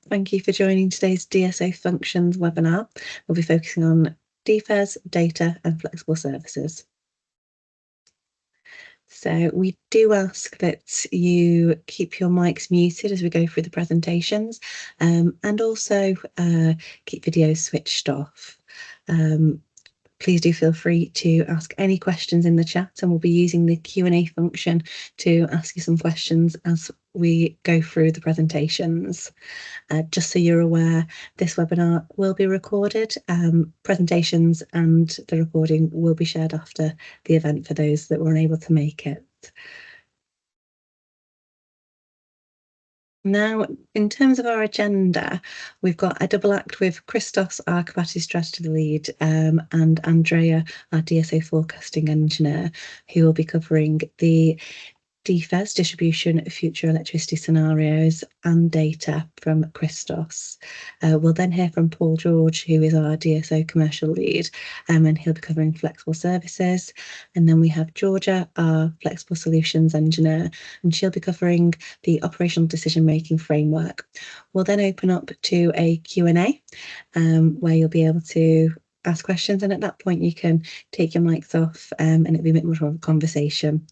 Thank you for joining today's DSO Functions webinar. We'll be focusing on DFES, data and flexible services. So we do ask that you keep your mics muted as we go through the presentations, and also keep videos switched off. Please do feel free to ask any questions in the chat, and we'll be using the Q&A function to ask you some questions as we go through the presentations. Just so you're aware, this webinar will be recorded. Presentations and the recording will be shared after the event for those that weren't able to make it. Now, in terms of our agenda, we've got a double act with Christos, our capacity strategy lead, and Andrea, our DSO forecasting engineer, who will be covering the DFES, distribution, future electricity scenarios and data from Christos. We'll then hear from Paul George, who is our DSO commercial lead, and he'll be covering flexible services. And then we have Georgia, our flexible solutions engineer, and she'll be covering the operational decision-making framework. We'll then open up to a Q&A, where you'll be able to ask questions, and at that point you can take your mics off, and it'll be a bit more of a conversation.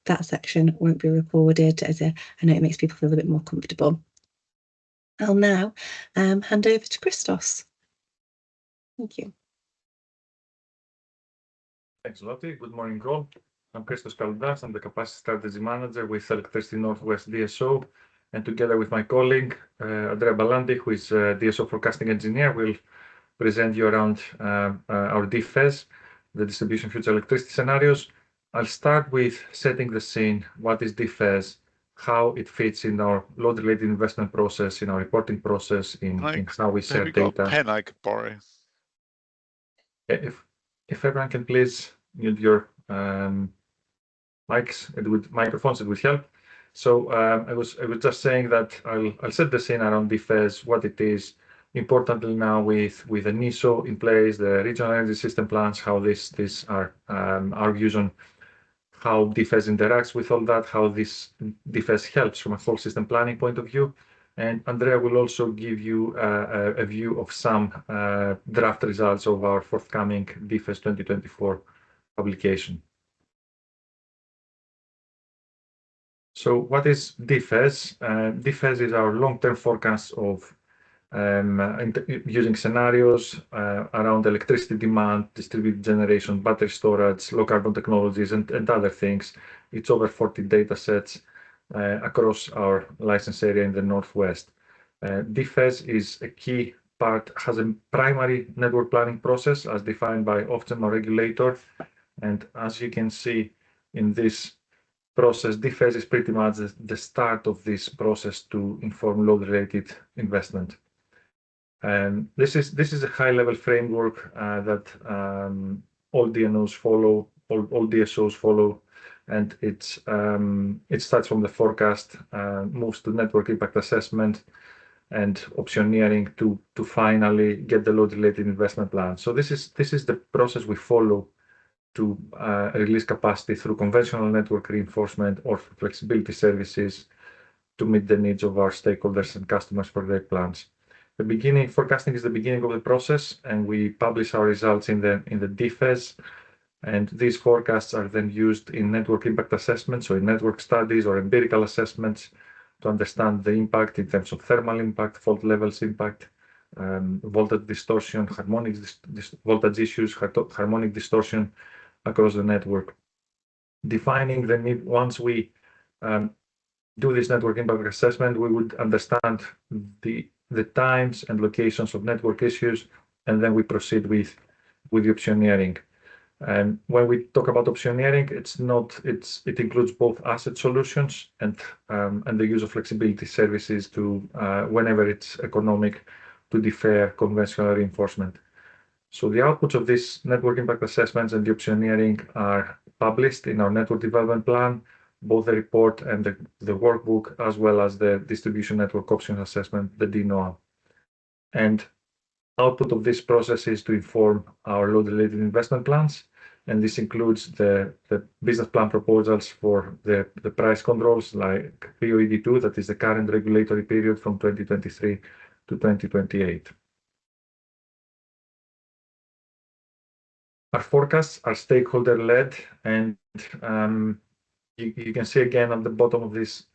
That section won't be recorded, as I know it makes people feel a bit more comfortable. I'll now hand over to Christos. Thank you. Thanks, Lottie. Good morning, all. I'm Christos Kaldas. I'm the Capacity Strategy Manager with Electricity Northwest DSO. And together with my colleague, Andrea Balandi, who is DSO Forecasting Engineer, will present you around our DFES, the Distribution Future Electricity Scenarios. I'll start with setting the scene. What is DFES? How it fits in our load-related investment process, in our reporting process, in how we share data. Got a pen I could borrow. If everyone can please mute your microphones, it would help. So I was just saying that I'll set the scene around DFES, what it is. Importantly now with the NISO in place, the regional energy system plans, how these are our views on how DFES interacts with all that, how this DFES helps from a whole system planning point of view. And Andrea will also give you a view of some draft results of our forthcoming DFES 2024 publication. So what is DFES? DFES is our long-term forecast of using scenarios around electricity demand, distributed generation, battery storage, low carbon technologies, and other things. It's over 40 data sets across our license area in the Northwest. DFES is a key part, has a primary network planning process as defined by Ofgem, our regulator. And as you can see in this process, DFES is pretty much the start of this process to inform load-related investment. This is a high-level framework that all DNOs follow, all DSOs follow, and it starts from the forecast, moves to network impact assessment, and optioneering to finally get the load-related investment plan. So this is the process we follow to release capacity through conventional network reinforcement or flexibility services to meet the needs of our stakeholders and customers for their plans. Forecasting is the beginning of the process, and we publish our results in the DFES, and these forecasts are then used in network impact assessments, so in network studies or empirical assessments to understand the impact in terms of thermal impact, fault levels impact, voltage distortion, harmonic voltage issues, harmonic distortion across the network. Defining the need, once we do this network impact assessment, we would understand the times and locations of network issues, and then we proceed with the optioneering. And when we talk about optioneering, it includes both asset solutions and the use of flexibility services to whenever it's economic to defer conventional reinforcement. So the outputs of these network impact assessments and the optioneering are published in our network development plan, both the report and the workbook, as well as the distribution network options assessment, the DNOA. And output of this process is to inform our load-related investment plans, and this includes the business plan proposals for the price controls like POED2, that is the current regulatory period from 2023 to 2028. Our forecasts are stakeholder-led, and you can see again at the bottom of this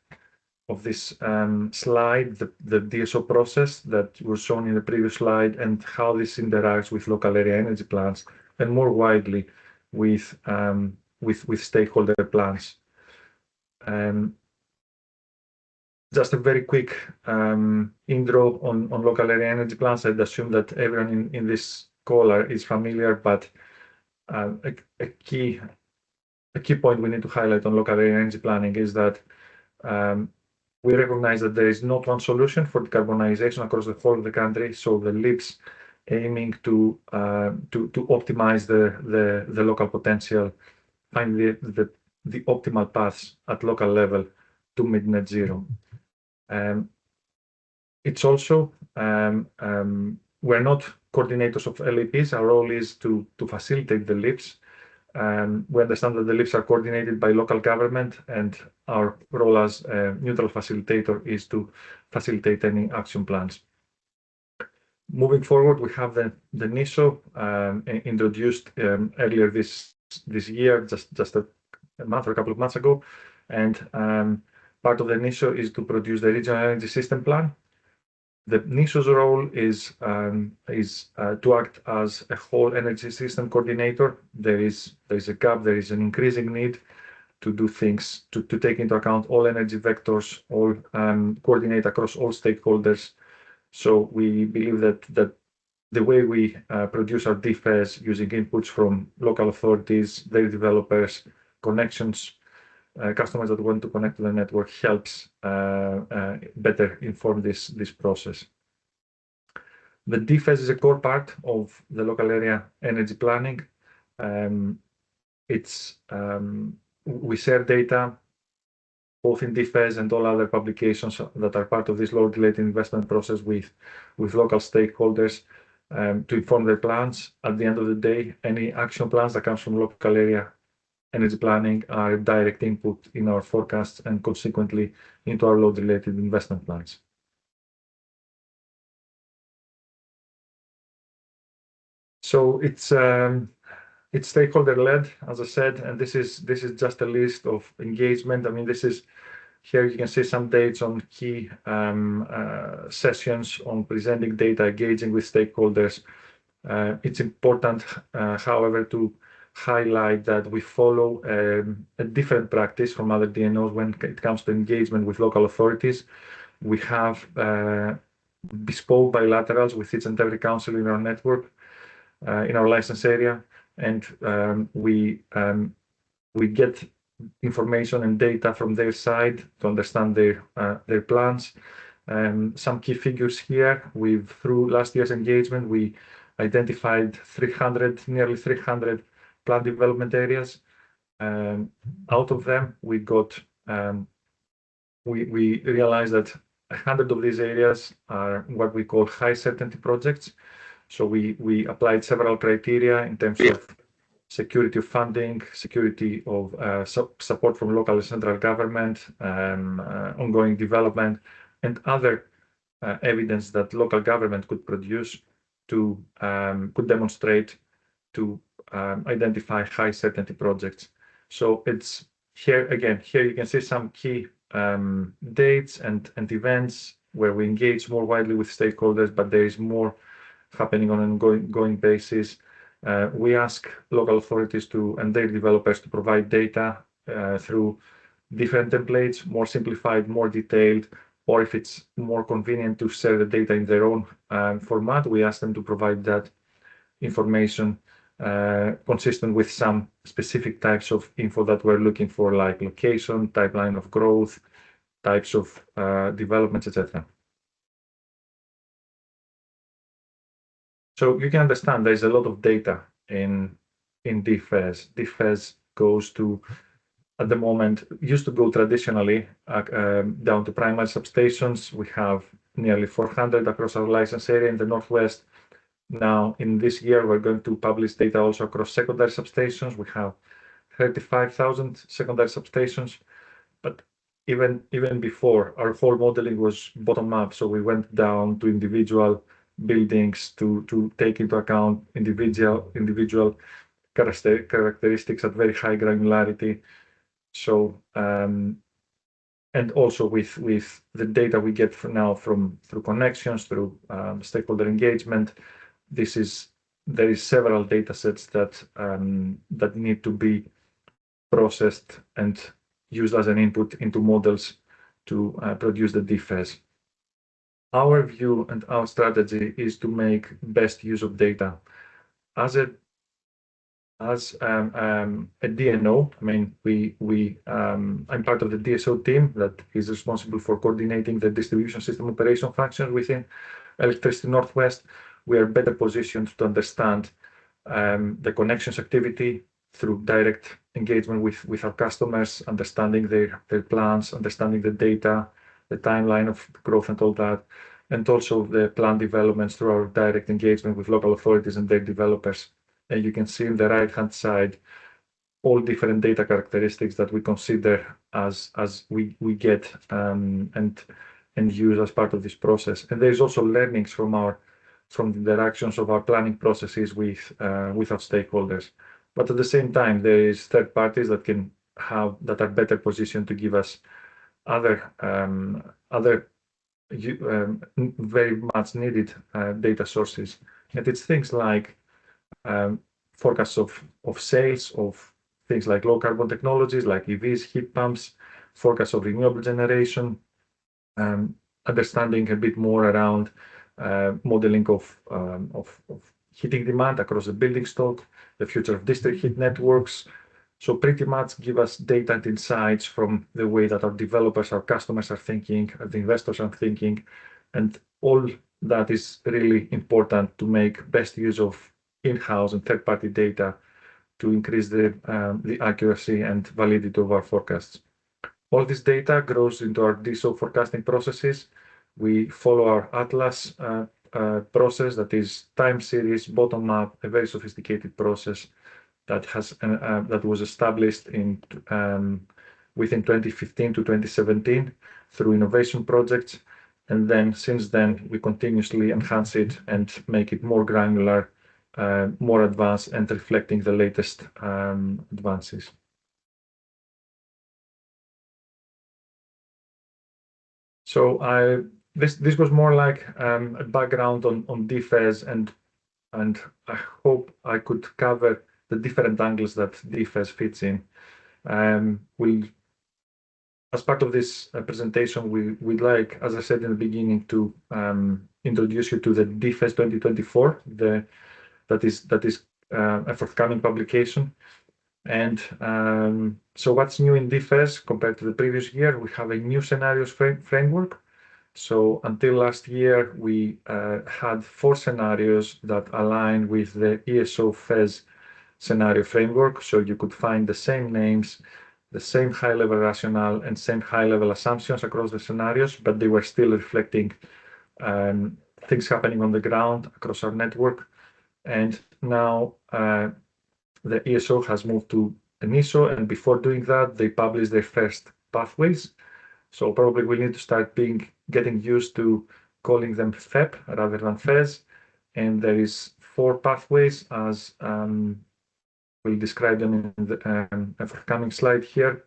slide the DSO process that was shown in the previous slide and how this interacts with local area energy plans and more widely with stakeholder plans. Just a very quick intro on local area energy plans. I'd assume that everyone in this call is familiar, but a key point we need to highlight on local area energy planning is that we recognize that there is not one solution for decarbonization across the whole of the country. So the LIPs aiming to optimize the local potential, find the optimal paths at local level to meet net zero. It's also we're not coordinators of LEPs. Our role is to facilitate the LIPs. We understand that the LIPs are coordinated by local government, and our role as a neutral facilitator is to facilitate any action plans. Moving forward, we have the NISO introduced earlier this year, just a month or a couple of months ago, and part of the NISO is to produce the regional energy system plan. The NISO's role is to act as a whole energy system coordinator. There is a gap. There is an increasing need to do things to take into account all energy vectors, all coordinate across all stakeholders. So we believe that the way we produce our DFES using inputs from local authorities, their developers, connections, customers that want to connect to the network helps better inform this process. The DFES is a core part of the local area energy planning. We share data both in DFES and all other publications that are part of this load-related investment process with local stakeholders to inform their plans. At the end of the day, any action plans that comes from local area energy planning are direct input in our forecasts and consequently into our load-related investment plans. So it's stakeholder-led, as I said, and this is just a list of engagement. I mean, here you can see some dates on key sessions on presenting data, engaging with stakeholders. It's important, however, to highlight that we follow a different practice from other DNOs when it comes to engagement with local authorities. We have bespoke bilaterals with each and every council in our network, in our license area, and we get information and data from their side to understand their plans. Some key figures here. Through last year's engagement, we identified nearly 300 plan development areas. Out of them, we realized that 100 of these areas are what we call high certainty projects. So we applied several criteria in terms of security of funding, security of support from local and central government, ongoing development, and other evidence that local government could produce could demonstrate to identify high certainty projects. So it's here again. Here you can see some key dates and events where we engage more widely with stakeholders, but there is more happening on an ongoing basis. We ask local authorities and their developers to provide data through different templates, more simplified, more detailed, or if it's more convenient to share the data in their own format, we ask them to provide that information consistent with some specific types of info that we're looking for, like location, timeline of growth, types of developments, etc. So you can understand there's a lot of data in DFES. DFES goes to, at the moment, used to go traditionally down to primary substations. We have nearly 400 across our license area in the Northwest. Now, in this year, we're going to publish data also across secondary substations. We have 35,000 secondary substations. But even before, our whole modeling was bottom up. So we went down to individual buildings to take into account individual characteristics at very high granularity. So and also with the data we get now through connections, through stakeholder engagement, there is several data sets that need to be processed and used as an input into models to produce the DFES. Our view and our strategy is to make best use of data. As a DNO, I mean, I'm part of the DSO team that is responsible for coordinating the distribution system operation functions within Electricity Northwest. We are better positioned to understand the connections activity through direct engagement with our customers, understanding their plans, understanding the data, the timeline of growth and all that, and also the plan developments through our direct engagement with local authorities and their developers. And you can see on the right-hand side all different data characteristics that we consider as we get and use as part of this process. And there's also learnings from the interactions of our planning processes with our stakeholders. But at the same time, there is third parties that are better positioned to give us other very much needed data sources. And it's things like forecasts of sales of things like low carbon technologies like EVs, heat pumps, forecasts of renewable generation, understanding a bit more around modeling of heating demand across the building stock, the future of district heat networks. So pretty much give us data and insights from the way that our developers, our customers are thinking, the investors are thinking, and all that is really important to make best use of in-house and third-party data to increase the accuracy and validity of our forecasts. All this data goes into our DSO forecasting processes. We follow our Atlas process that is time series, bottom up, a very sophisticated process that was established within 2015 to 2017 through innovation projects. And then since then, we continuously enhance it and make it more granular, more advanced, and reflecting the latest advances. So this was more like a background on DFES, and I hope I could cover the different angles that DFES fits in. As part of this presentation, we'd like, as I said in the beginning, to introduce you to the DFES 2024. That is a forthcoming publication. And so what's new in DFES compared to the previous year? We have a new scenarios framework. So until last year, we had 4 scenarios that align with the ESO FES scenario framework. So you could find the same names, the same high-level rationale, and same high-level assumptions across the scenarios, but they were still reflecting things happening on the ground across our network. And now the ESO has moved to an ISO, and before doing that, they published their first pathways. So probably we need to start getting used to calling them FEP rather than FES. And there is 4 pathways as we'll describe them in the forthcoming slide here.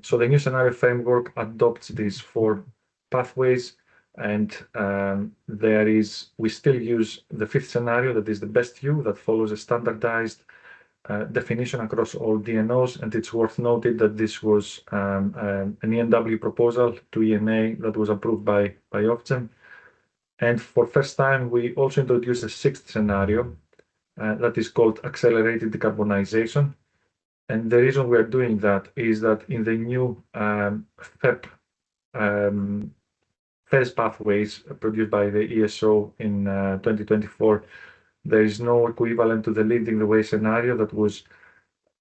So the new scenario framework adopts these 4 pathways, and we still use the 5th scenario, that is the best view, that follows a standardized definition across all DNOs. And it's worth noting that this was an ENW proposal to EMA that was approved by Ofgem. And for first time, we also introduced a 6th scenario that is called accelerated decarbonization. And the reason we are doing that is that in the new FEP FES pathways produced by the ESO in 2024, there is no equivalent to the leading the way scenario that was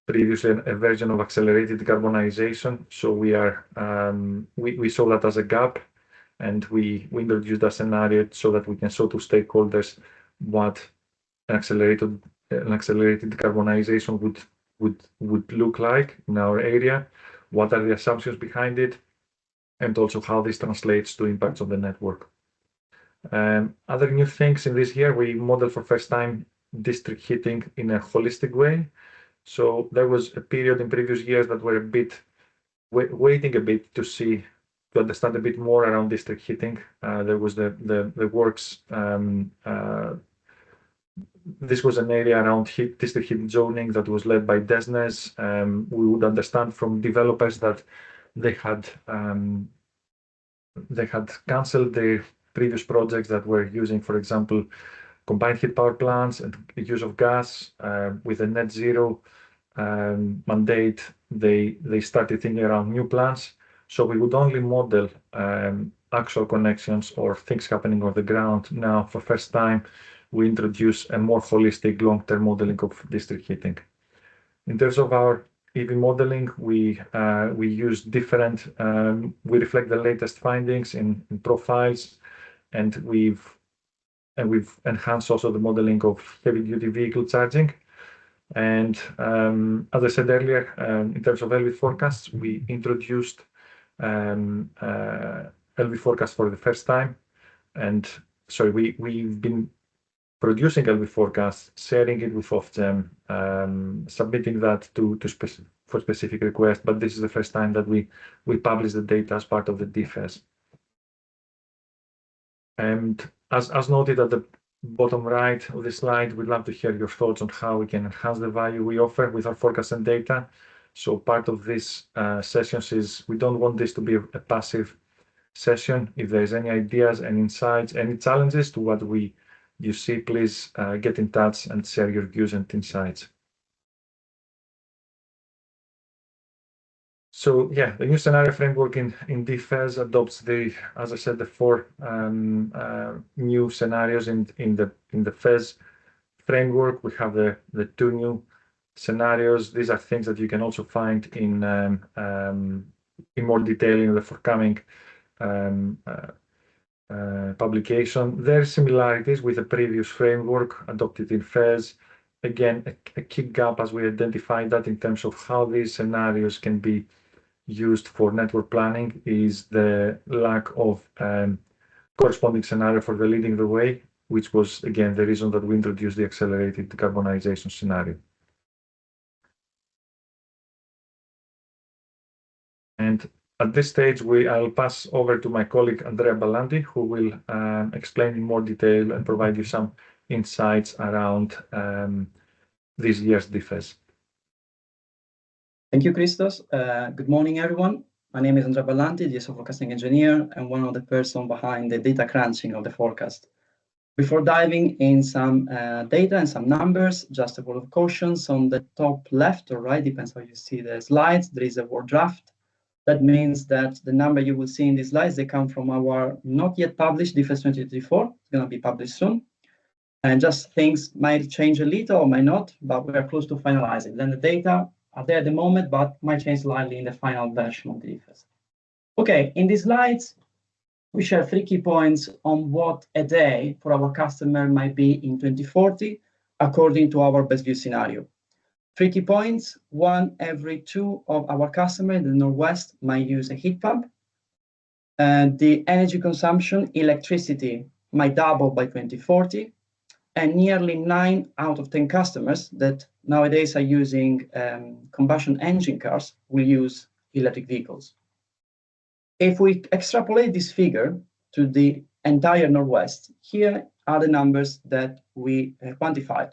previously a version of accelerated decarbonization. So we saw that as a gap, and we introduced that scenario so that we can show to stakeholders what an accelerated decarbonization would look like in our area. what are the assumptions behind it, and also how this translates to impacts on the network. Other new things in this year, we modeled for first time district heating in a holistic way. So there was a period in previous years that were a bit waiting a bit to understand a bit more around district heating. There was the works. This was an area around district heating zoning that was led by DESNES. We would understand from developers that they had cancelled their previous projects that were using, for example, combined heat power plants and use of gas with a net zero mandate. They started thinking around new plants. So we would only model actual connections or things happening on the ground. Now, for first time, we introduce a more holistic long-term modeling of district heating. In terms of our EV modeling, we use different, we reflect the latest findings in profiles, and we've enhanced also the modeling of heavy-duty vehicle charging. And as I said earlier, in terms of LV forecasts, we introduced LV forecast for the first time. And sorry, we've been producing LV forecasts, sharing it with Ofgem, submitting that for specific requests. But this is the first time that we publish the data as part of the DFES. And as noted at the bottom right of the slide, we'd love to hear your thoughts on how we can enhance the value we offer with our forecast and data. So part of this sessions is we don't want this to be a passive session. If there's any ideas and insights, any challenges to what you see, please get in touch and share your views and insights. So yeah, the new scenario framework in DFES adopts as I said, the 4 new scenarios in the FES framework. We have the 2 new scenarios. These are things that you can also find in more detail in the forthcoming publication. There are similarities with the previous framework adopted in FES. Again, a key gap as we identified that in terms of how these scenarios can be used for network planning is the lack of corresponding scenario for the leading the way, which was, again, the reason that we introduced the accelerated decarbonization scenario. And at this stage, I'll pass over to my colleague, Andrea Ballanti, who will explain in more detail and provide you some insights around this year's DFES. Thank you, Christos. Good morning, everyone. My name is Andrea Ballanti, DSO forecasting engineer, and one of the person behind the data crunching of the forecast. Before diving in some data and some numbers, just a word of caution. On the top left or right, depends how you see the slides, there is a word draft. That means that the number you will see in these slides, they come from our not yet published DFES 2024. It's going to be published soon. And just things might change a little or might not, but we are close to finalizing. Then the data are there at the moment, but might change slightly in the final version of the DFES. Okay, in these slides, we share 3 key points on what a day for our customer might be in 2040, according to our best view scenario. 3 key points: 1 every 2 of our customers in the Northwest might use a heat pump. And the energy consumption, electricity, might double by 2040. And nearly 9 out of 10 customers that nowadays are using combustion engine cars will use electric vehicles. If we extrapolate this figure to the entire Northwest, here are the numbers that we quantified.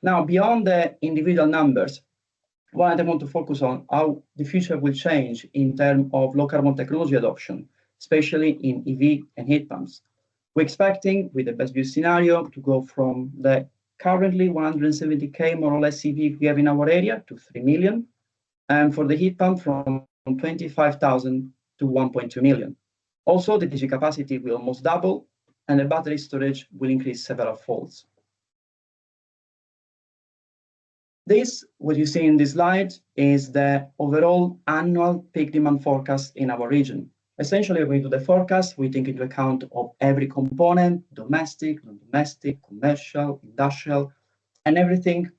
Now, beyond the individual numbers, what I want to focus on how the future will change in terms of low carbon technology adoption, especially in EV and heat pumps. We're expecting, with the best view scenario, to go from the currently 170K more or less EV we have in our area to 3 million, and for the heat pump from 25,000 to 1.2 million. Also, the DG capacity will almost double, and the battery storage will increase several folds. This, what you see in this slide, is the overall annual peak demand forecast in our region. Essentially, we do the forecast, we take into account of every component, domestic, non-domestic, commercial, industrial, and everything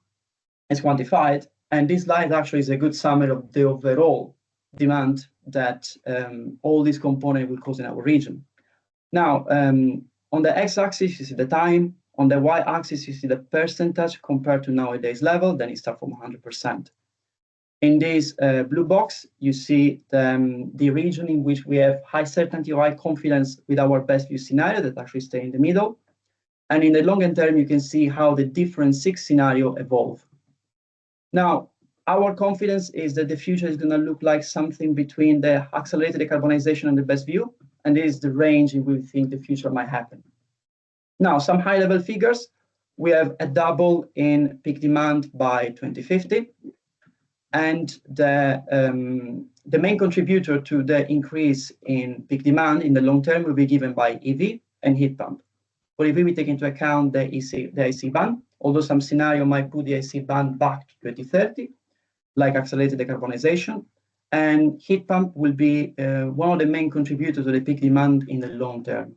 is quantified. And this slide actually is a good summary of the overall demand that all these components will cause in our region. Now, on the x-axis, you see the time. On the y-axis, you see the percentage compared to nowadays level. Then it starts from 100%. In this blue box, you see the region in which we have high certainty or high confidence with our best view scenario that actually stay in the middle. And in the longer term, you can see how the different 6 scenarios evolve. Now, our confidence is that the future is going to look like something between the accelerated decarbonization and the best view, and this is the range in which we think the future might happen. Now, some high-level figures. We have a double in peak demand by 2050, and the main contributor to the increase in peak demand in the long term will be given by EV and heat pump. For EV, we take into account the AC ban, although some scenario might put the AC ban back to 2030, like accelerated decarbonization, and heat pump will be one of the main contributors to the peak demand in the long term.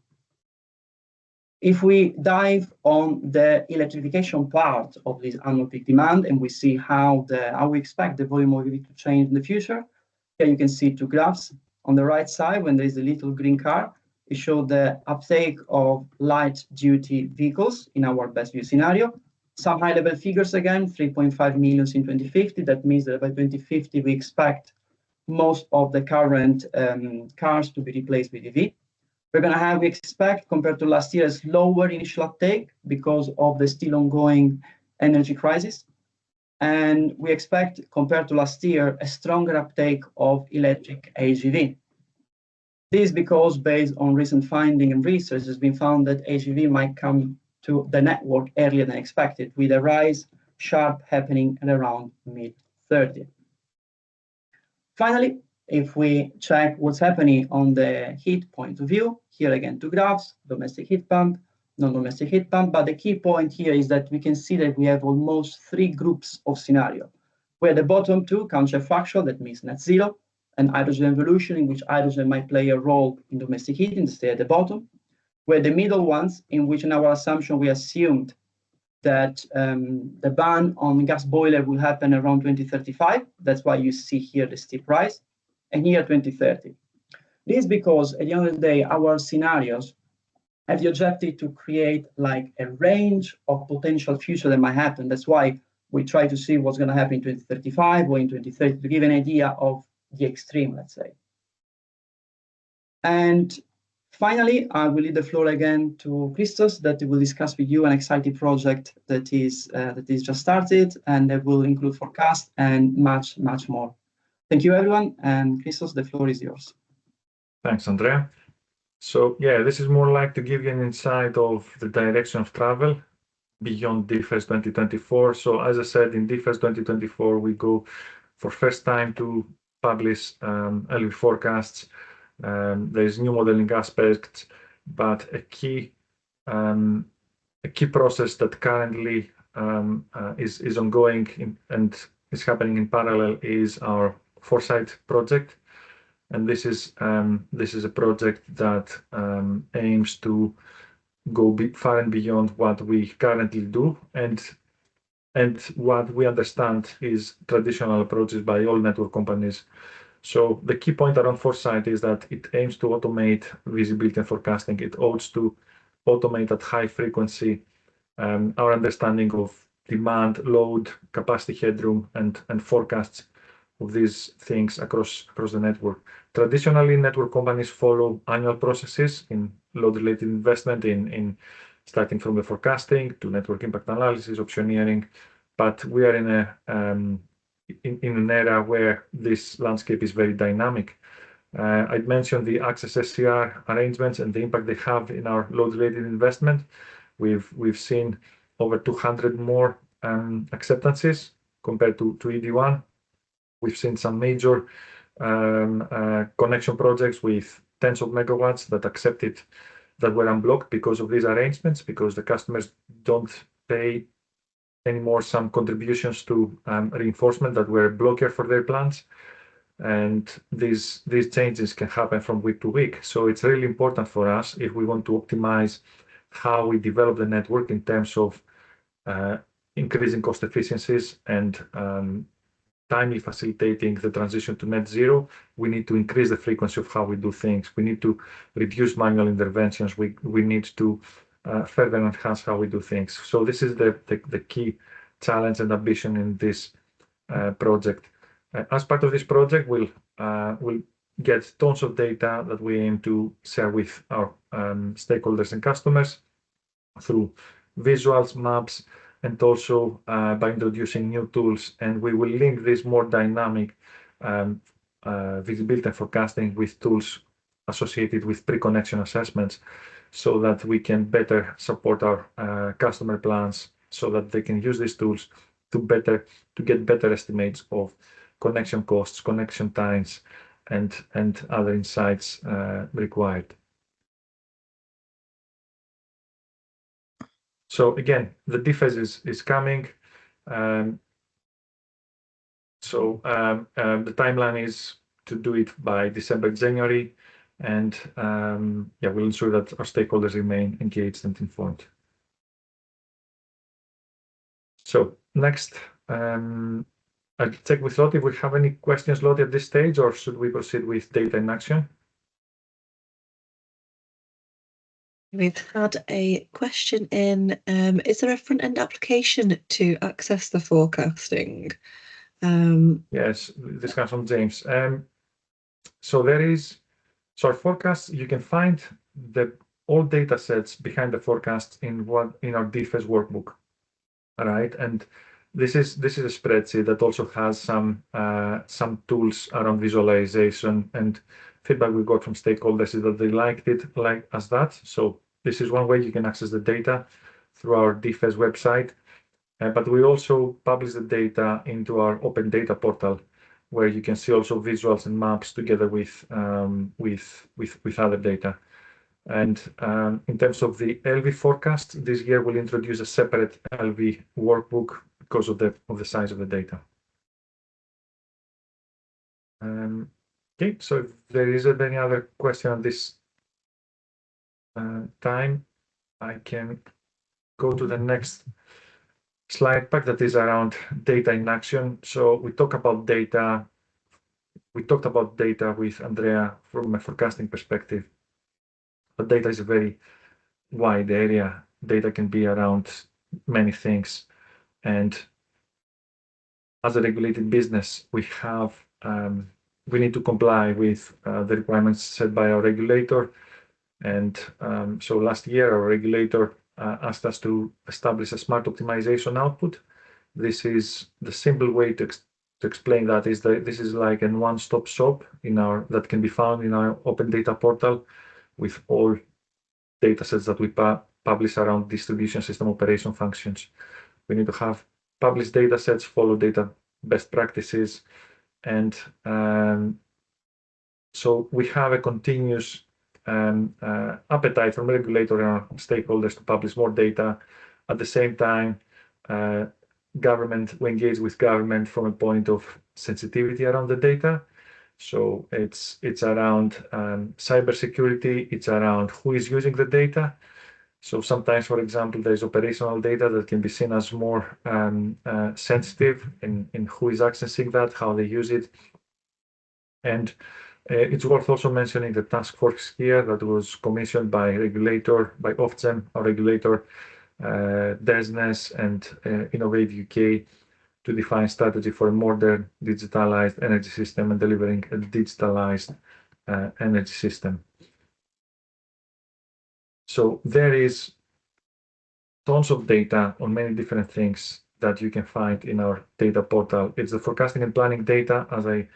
If we dive on the electrification part of this annual peak demand and we see how we expect the volume of EV to change in the future, here you can see 2 graphs. On the right side, when there is a little green car, it shows the uptake of light-duty vehicles in our best view scenario. Some high-level figures again, 3.5 million in 2050. That means that by 2050, we expect most of the current cars to be replaced with EV. We're going to have, we expect, compared to last year, a slower initial uptake because of the still ongoing energy crisis. And we expect, compared to last year, a stronger uptake of electric HEV. This is because, based on recent finding and research, it has been found that HEV might come to the network earlier than expected, with a rise sharp happening at around mid-30. Finally, if we check what's happening on the heat point of view, here again 2 graphs, domestic heat pump, non-domestic heat pump, but the key point here is that we can see that we have almost 3 groups of scenario, where the bottom 2 counterfactual, that means net zero, and hydrogen evolution, in which hydrogen might play a role in domestic heating, stay at the bottom, where the middle ones, in which in our assumption we assumed that the ban on gas boiler will happen around 2035. That's why you see here the steep rise, and here 2030. This is because at the end of the day, our scenarios have the objective to create like a range of potential future that might happen. That's why we try to see what's going to happen in 2035 or in 2030 to give an idea of the extreme, let's say. And finally, I will leave the floor again to Christos, that will discuss with you an exciting project that is just started, and that will include forecast and much, much more. Thank you, everyone. And Christos, the floor is yours. Thanks, Andrea. So yeah, this is more like to give you an insight of the direction of travel beyond DFES 2024. So as I said, in DFES 2024, we go for first time to publish early forecasts. There is new modeling aspects, but a key process that currently is ongoing and is happening in parallel is our Foresight project. And this is a project that aims to go far and beyond what we currently do and what we understand is traditional approaches by all network companies. So the key point around Foresight is that it aims to automate visibility and forecasting. It aims to automate at high frequency our understanding of demand, load, capacity headroom, and forecasts of these things across the network. Traditionally, network companies follow annual processes in load-related investment in starting from the forecasting to network impact analysis, optioneering. But we are in an era where this landscape is very dynamic. I'd mentioned the Access SCR arrangements and the impact they have in our load-related investment. We've seen over 200 more acceptances compared to ED1. We've seen some major connection projects with tens of megawatts that accepted that were unblocked because of these arrangements, because the customers don't pay anymore some contributions to reinforcement that were a blocker for their plans. And these changes can happen from week to week. So it's really important for us if we want to optimize how we develop the network in terms of increasing cost efficiencies and timely facilitating the transition to net zero, we need to increase the frequency of how we do things. We need to reduce manual interventions. We need to further enhance how we do things. So this is the key challenge and ambition in this project. As part of this project, we'll get tons of data that we aim to share with our stakeholders and customers through visuals, maps, and also by introducing new tools. And we will link this more dynamic visibility and forecasting with tools associated with pre-connection assessments so that we can better support our customer plans so that they can use these tools to get better estimates of connection costs, connection times, and other insights required. So again, the DFES is coming. The timeline is to do it by December, January, and we'll ensure that our stakeholders remain engaged and informed. So next, I'll check with Lottie if we have any questions, Lottie, at this stage, or should we proceed with data in action? We've had a question in, is there a front-end application to access the forecasting? Yes, this comes from James. So our forecasts, you can find all data sets behind the forecast in our DFES workbook, all right? And this is a spreadsheet that also has some tools around visualization, and feedback we got from stakeholders is that they liked it as that. So this is one way you can access the data through our DFES website. But we also publish the data into our open data portal, where you can see also visuals and maps together with other data. And in terms of the LV forecast, this year we'll introduce a separate LV workbook because of the size of the data. Okay, so if there isn't any other question at this time, I can go to the next slide pack that is around data in action. So we talked about data with Andrea from a forecasting perspective, but data is a very wide area. Data can be around many things, and as a regulated business, we need to comply with the requirements set by our regulator. And so last year, our regulator asked us to establish a smart optimization output. This is the simple way to explain that is that this is like a one-stop shop that can be found in our open data portal with all data sets that we publish around distribution system operation functions. We need to have published data sets, follow data best practices, and so we have a continuous appetite from regulator and our stakeholders to publish more data. At the same time, we engage with government from a point of sensitivity around the data. So it's around cybersecurity, it's around who is using the data. So sometimes, for example, there's operational data that can be seen as more sensitive in who is accessing that, how they use it. And it's worth also mentioning the task force here that was commissioned by Ofgem, our regulator, DESNES, and Innovate UK to define strategy for a modern digitalized energy system and delivering a digitalized energy system. So there is tons of data on many different things that you can find in our data portal. It's the forecasting and planning data as I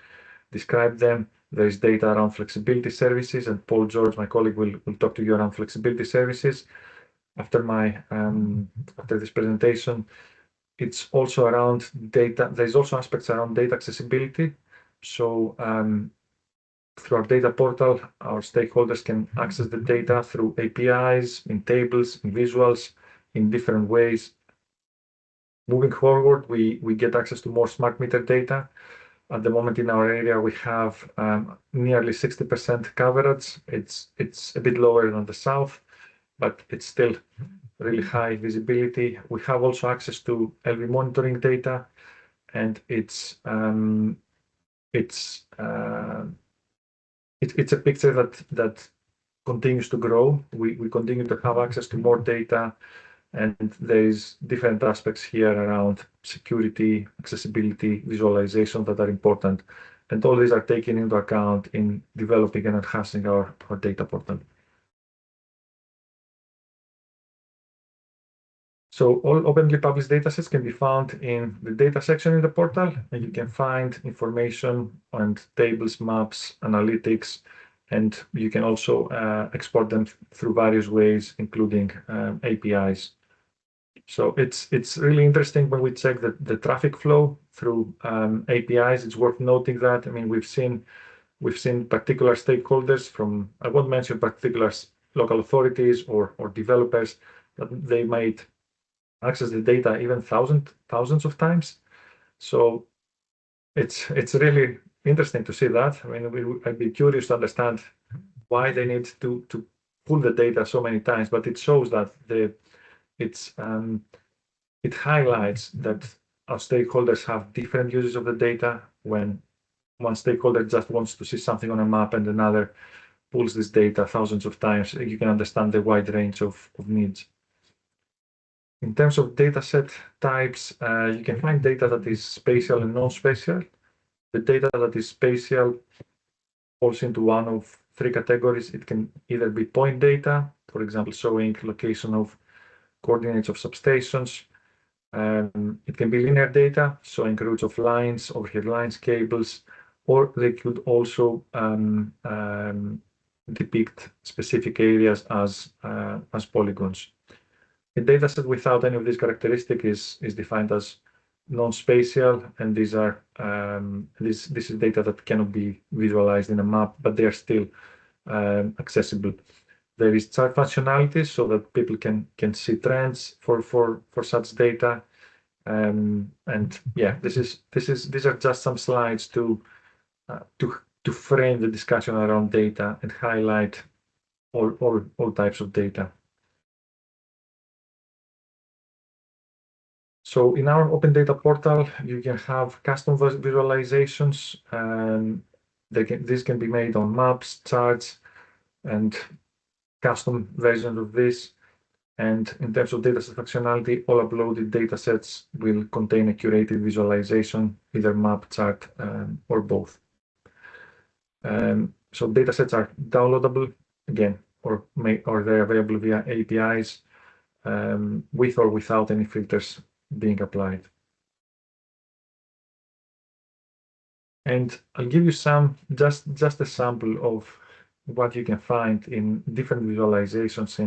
described them. There is data around flexibility services, and Paul George, my colleague, will talk to you around flexibility services after this presentation. It's also around data. There's also aspects around data accessibility. So through our data portal, our stakeholders can access the data through APIs, in tables, in visuals, in different ways. Moving forward, we get access to more smart meter data. At the moment in our area, we have nearly 60% coverage. It's a bit lower than the south, but it's still really high visibility. We have also access to LV monitoring data, and it's a picture that continues to grow. We continue to have access to more data, and there's different aspects here around security, accessibility, visualization that are important. And all these are taken into account in developing and enhancing our data portal. So all openly published datasets can be found in the data section in the portal, and you can find information and tables, maps, analytics, and you can also export them through various ways, including APIs. So it's really interesting when we check the traffic flow through APIs. It's worth noting that, I mean, we've seen particular stakeholders from, I won't mention particular local authorities or developers, that they might access the data even thousands of times. So it's really interesting to see that. I mean, I'd be curious to understand why they need to pull the data so many times, but it shows that it highlights that our stakeholders have different uses of the data. When one stakeholder just wants to see something on a map and another pulls this data thousands of times, you can understand the wide range of needs. In terms of dataset types, you can find data that is spatial and non-spatial. The data that is spatial falls into one of three categories. It can either be point data, for example, showing location of coordinates of substations. It can be linear data, showing routes of lines, overhead lines, cables, or they could also depict specific areas as polygons. A dataset without any of these characteristics is defined as non-spatial, and these are this is data that cannot be visualized in a map, but they are still accessible. There is chart functionality so that people can see trends for such data. And yeah, these are just some slides to frame the discussion around data and highlight all types of data. So in our open data portal, you can have custom visualizations, and this can be made on maps, charts, and custom versions of this. And in terms of dataset functionality, all uploaded datasets will contain a curated visualization, either map, chart, or both. So datasets are downloadable again, or they're available via APIs, with or without any filters being applied. And I'll give you just a sample of what you can find in different visualizations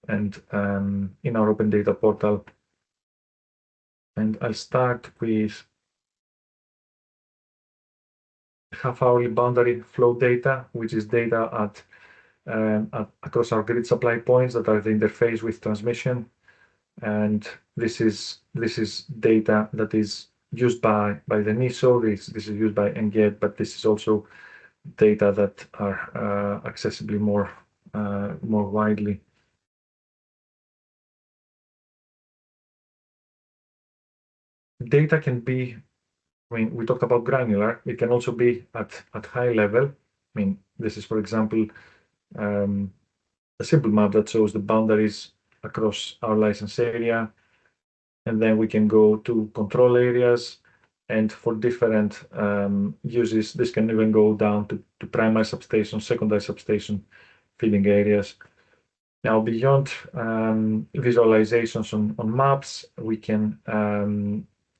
in our open data portal. And I'll start with half-hourly boundary flow data, which is data across our grid supply points that are the interface with transmission. And this is data that is used by the DSO. This is used by NGET, but this is also data that are accessibly more widely. Data can be, I mean, we talked about granular. It can also be at high level. I mean, this is, for example, a simple map that shows the boundaries across our license area. And then we can go to control areas, and for different uses, this can even go down to primary substation, secondary substation, feeding areas. Now, beyond visualizations on maps, we can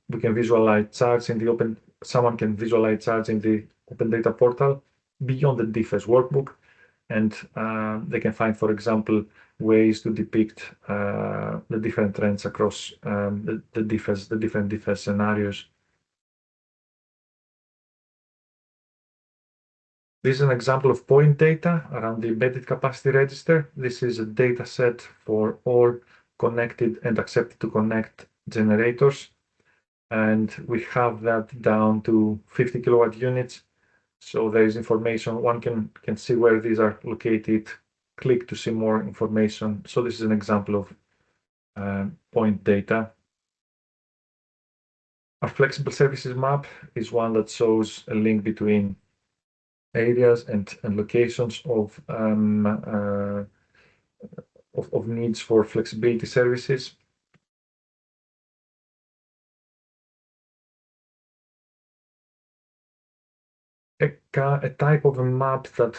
visualize charts in the open. Someone can visualize charts in the open data portal beyond the DFS workbook, and they can find, for example, ways to depict the different trends across the different DFS scenarios. This is an example of point data around the embedded capacity register. This is a data set for all connected and accepted to connect generators. And we have that down to 50 kilowatt units. So there is information, one can see where these are located, click to see more information. So this is an example of point data. Our flexible services map is one that shows a link between areas and locations of needs for flexibility services. A type of a map that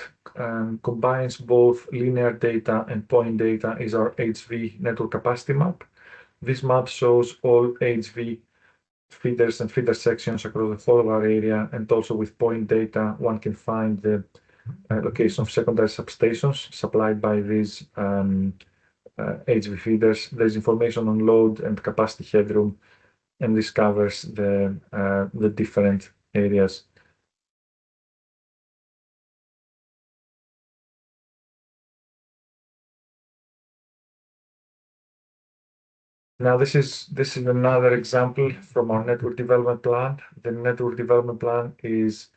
combines both linear data and point data is our HV network capacity map. This map shows all HV feeders and feeder sections across the whole of our area, and also with point data, one can find the location of secondary substations supplied by these HV feeders. There's information on load and capacity headroom, and this covers the different areas. Now, this is another example from our network development plan. The network development plan is,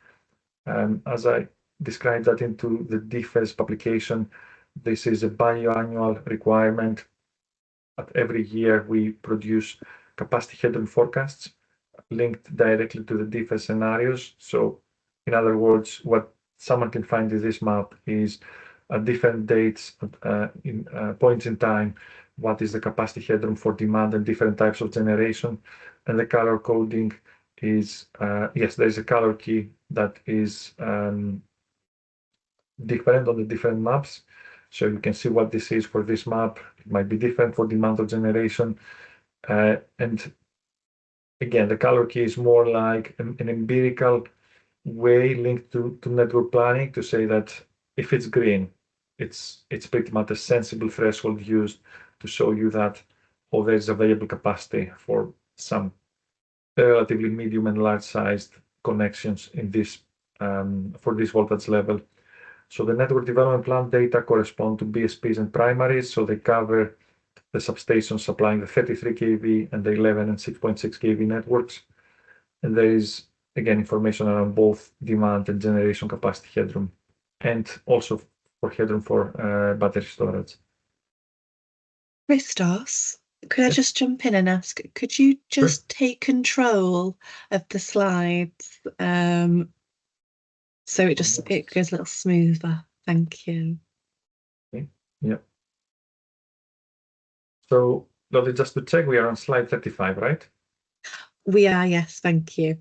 as I described that into the DFES publication, this is a biannual requirement. At every year, we produce capacity headroom forecasts linked directly to the DFES scenarios. So, in other words, what someone can find in this map is at different dates, points in time, what is the capacity headroom for demand and different types of generation. And the color coding is, yes, there's a color key that is different on the different maps. So you can see what this is for this map. It might be different for demand or generation. And again, the color key is more like an empirical way linked to network planning to say that if it's green, it's pretty much a sensible threshold used to show you that there is available capacity for some relatively medium and large-sized connections in this for this voltage level. So the network development plan data correspond to BSPs and primaries, so they cover the substations supplying the 33 kV and the 11 and 6.6 kV networks. And there is, again, information around both demand and generation capacity headroom, and also for headroom for battery storage. Christos, could I just jump in and ask, could you just take control of the slides so it goes a little smoother? Thank you. Okay. Yeah. So, Lottie, just to check, we are on slide 35, right? We are, yes, thank you.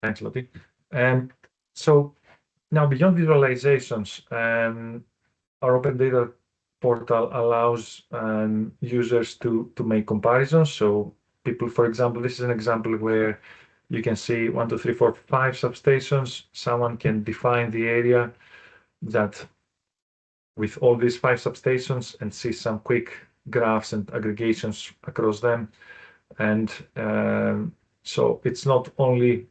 Thanks, Lottie. So now beyond visualizations, our open data portal allows users to make comparisons. So people, for example, this is an example where you can see 1, 2, 3, 4, 5 substations. Someone can define the area that with all these 5 substations and see some quick graphs and aggregations across them. And so it's not only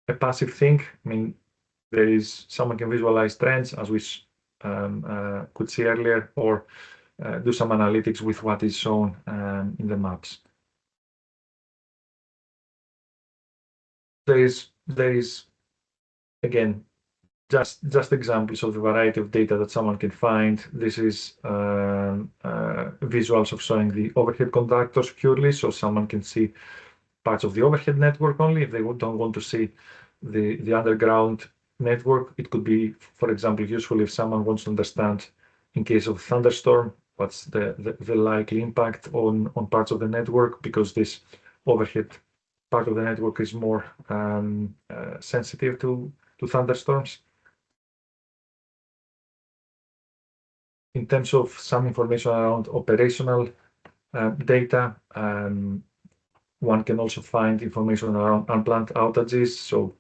a passive thing. I mean, someone can visualize trends, as we could see earlier, or do some analytics with what is shown in the maps. There is again just examples of the variety of data that someone can find. This is visuals of showing the overhead conductors purely, so someone can see parts of the overhead network only. If they don't want to see the underground network, it could be, for example, useful if someone wants to understand, in case of thunderstorm, what's the likely impact on parts of the network, because this overhead part of the network is more sensitive to thunderstorms. In terms of some information around operational data, one can also find information around unplanned outages. So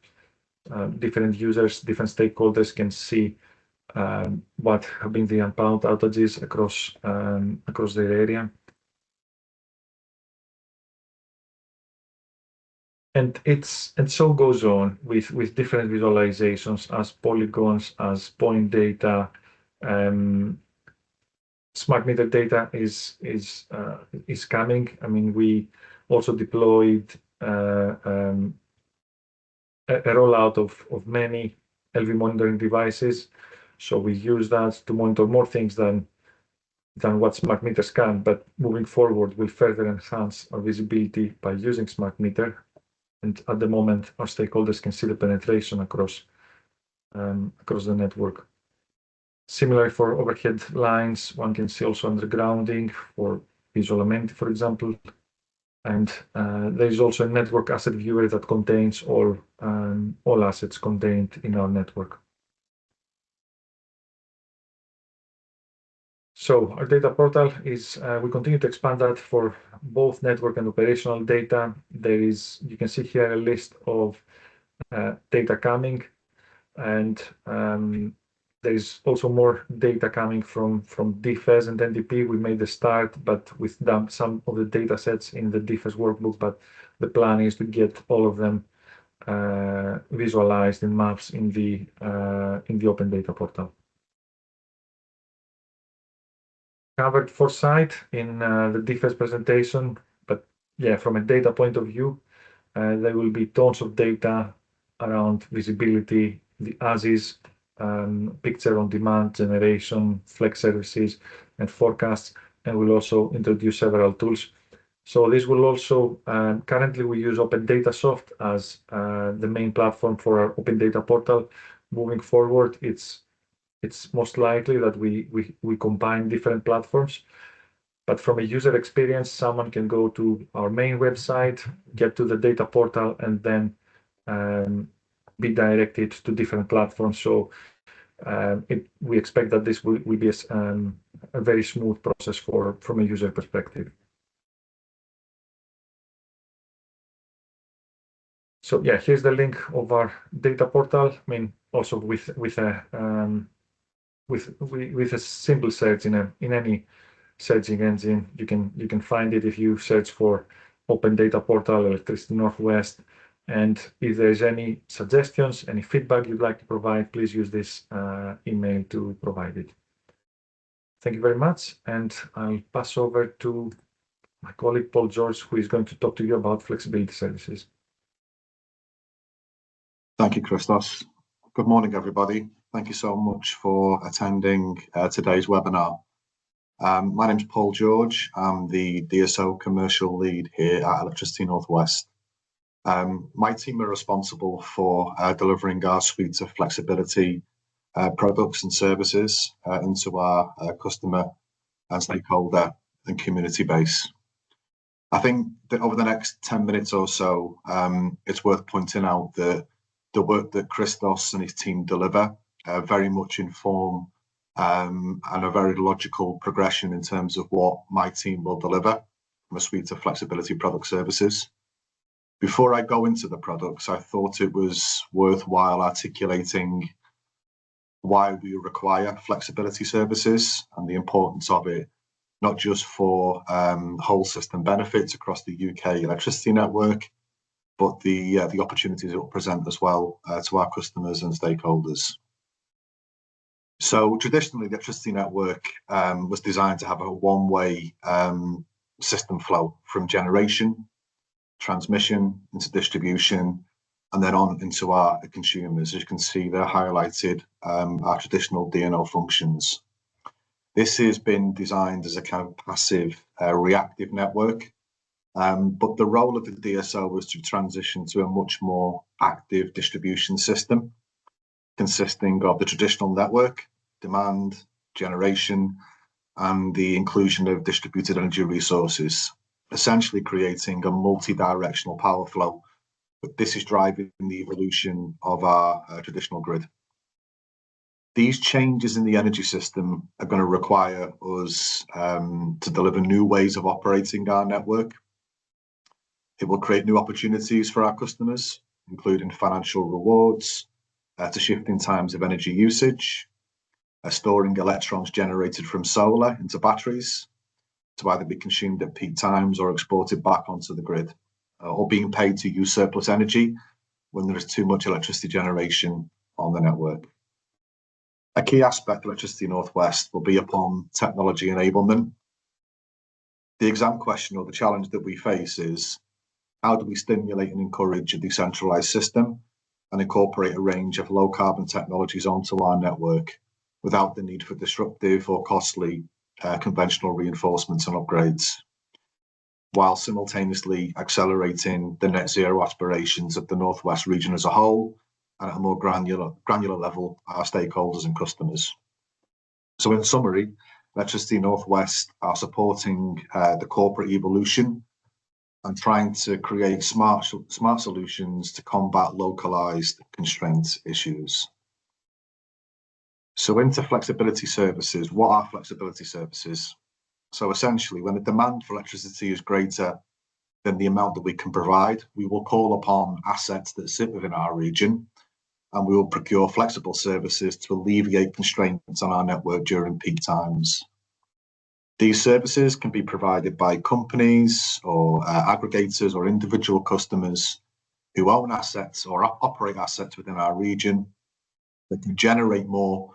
different users, different stakeholders can see what have been the unplanned outages across their area. And so goes on with different visualizations as polygons, as point data. Smart meter data is coming. I mean, we also deployed a rollout of many LV monitoring devices. So we use that to monitor more things than what smart meters can. But moving forward, we'll further enhance our visibility by using smart meter. And at the moment, our stakeholders can see the penetration across the network. Similarly, for overhead lines, one can see also undergrounding for visual amenity, for example. And there is also a network asset viewer that contains all assets contained in our network. So our data portal is, we continue to expand that for both network and operational data. You can see here a list of data coming, and there is also more data coming from DFES and NDP. We made the start, but we've dumped some of the data sets in the DFES workbook, but the plan is to get all of them visualized in maps in the open data portal. Covered Foresight in the DFES presentation, but yeah, from a data point of view, there will be tons of data around visibility, the as-is, picture on demand generation, flex services, and forecasts, and we'll also introduce several tools. So this will also, currently we use Open Data Soft as the main platform for our Open Data Portal. Moving forward, it's most likely that we combine different platforms. But from a user experience, someone can go to our main website, get to the data portal, and then be directed to different platforms. So we expect that this will be a very smooth process from a user perspective. So yeah, here's the link of our data portal. I mean, also with a simple search in any searching engine, you can find it if you search for Open Data Portal, Electricity Northwest. And if there's any suggestions, any feedback you'd like to provide, please use this email to provide it. Thank you very much, and I'll pass over to my colleague Paul George, who is going to talk to you about flexibility services. Thank you, Christos. Good morning, everybody. Thank you so much for attending today's webinar. My name is Paul George. I'm the DSO commercial lead here at Electricity Northwest. My team are responsible for delivering our suite of flexibility products and services into our customer and stakeholder and community base. I think that over the next 10 minutes or so, it's worth pointing out that the work that Christos and his team deliver very much inform and a very logical progression in terms of what my team will deliver from a suite of flexibility product services. Before I go into the products, I thought it was worthwhile articulating why we require flexibility services and the importance of it, not just for whole system benefits across the UK electricity network, but the opportunities it will present as well to our customers and stakeholders. So traditionally, the electricity network was designed to have a one-way system flow from generation, transmission, into distribution, and then on into our consumers. As you can see, they're highlighted our traditional DNO functions. This has been designed as a kind of passive reactive network, but the role of the DSO was to transition to a much more active distribution system, consisting of the traditional network, demand, generation, and the inclusion of distributed energy resources, essentially creating a multi-directional power flow. But this is driving the evolution of our traditional grid. These changes in the energy system are going to require us to deliver new ways of operating our network. It will create new opportunities for our customers, including financial rewards to shifting times of energy usage, storing electrons generated from solar into batteries to either be consumed at peak times or exported back onto the grid, or being paid to use surplus energy when there is too much electricity generation on the network. A key aspect of Electricity Northwest will be upon technology enablement. The exam question or the challenge that we face is, how do we stimulate and encourage a decentralized system and incorporate a range of low carbon technologies onto our network without the need for disruptive or costly conventional reinforcements and upgrades? while simultaneously accelerating the net zero aspirations of the Northwest region as a whole, and at a more granular level, our stakeholders and customers. So in summary, Electricity Northwest are supporting the corporate evolution and trying to create smart solutions to combat localized constraint issues. So into flexibility services. What are flexibility services? So essentially, when the demand for electricity is greater than the amount that we can provide, we will call upon assets that sit within our region, and we will procure flexible services to alleviate constraints on our network during peak times. These services can be provided by companies or aggregators or individual customers who own assets or operate assets within our region that can generate more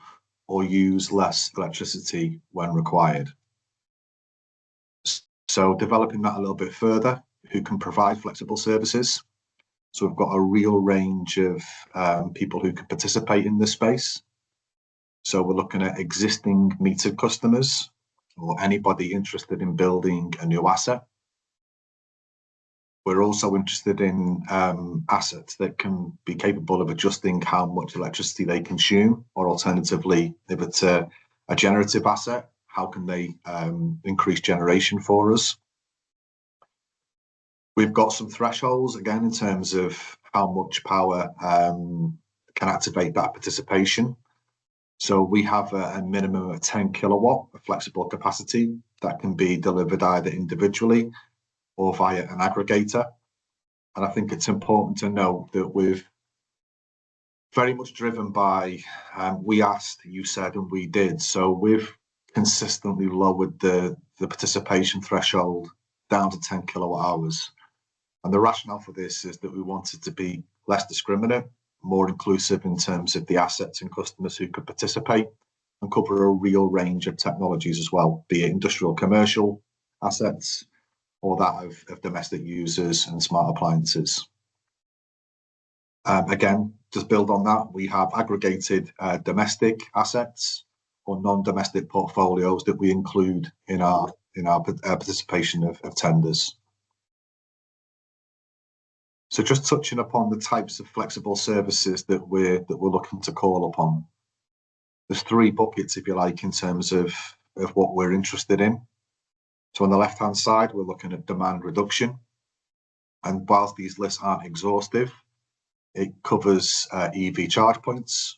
or use less electricity when required. So developing that a little bit further, who can provide flexible services. So we've got a real range of people who can participate in this space. So we're looking at existing metered customers or anybody interested in building a new asset. We're also interested in assets that can be capable of adjusting how much electricity they consume, or alternatively, if it's a generative asset, how can they increase generation for us? We've got some thresholds, again, in terms of how much power can activate that participation. So we have a minimum of 10 kilowatt of flexible capacity that can be delivered either individually or via an aggregator. And I think it's important to note that we've very much driven by, we asked, you said, and we did. So we've consistently lowered the participation threshold down to 10 kilowatt hours. And the rationale for this is that we wanted to be less discriminate, more inclusive in terms of the assets and customers who could participate, and cover a real range of technologies as well, be it industrial commercial assets or that of domestic users and smart appliances. Again, just build on that, we have aggregated domestic assets or non-domestic portfolios that we include in our participation of tenders. So just touching upon the types of flexible services that we're looking to call upon. There's three buckets, if you like, in terms of what we're interested in. So on the left-hand side, we're looking at demand reduction. And whilst these lists aren't exhaustive, it covers EV charge points.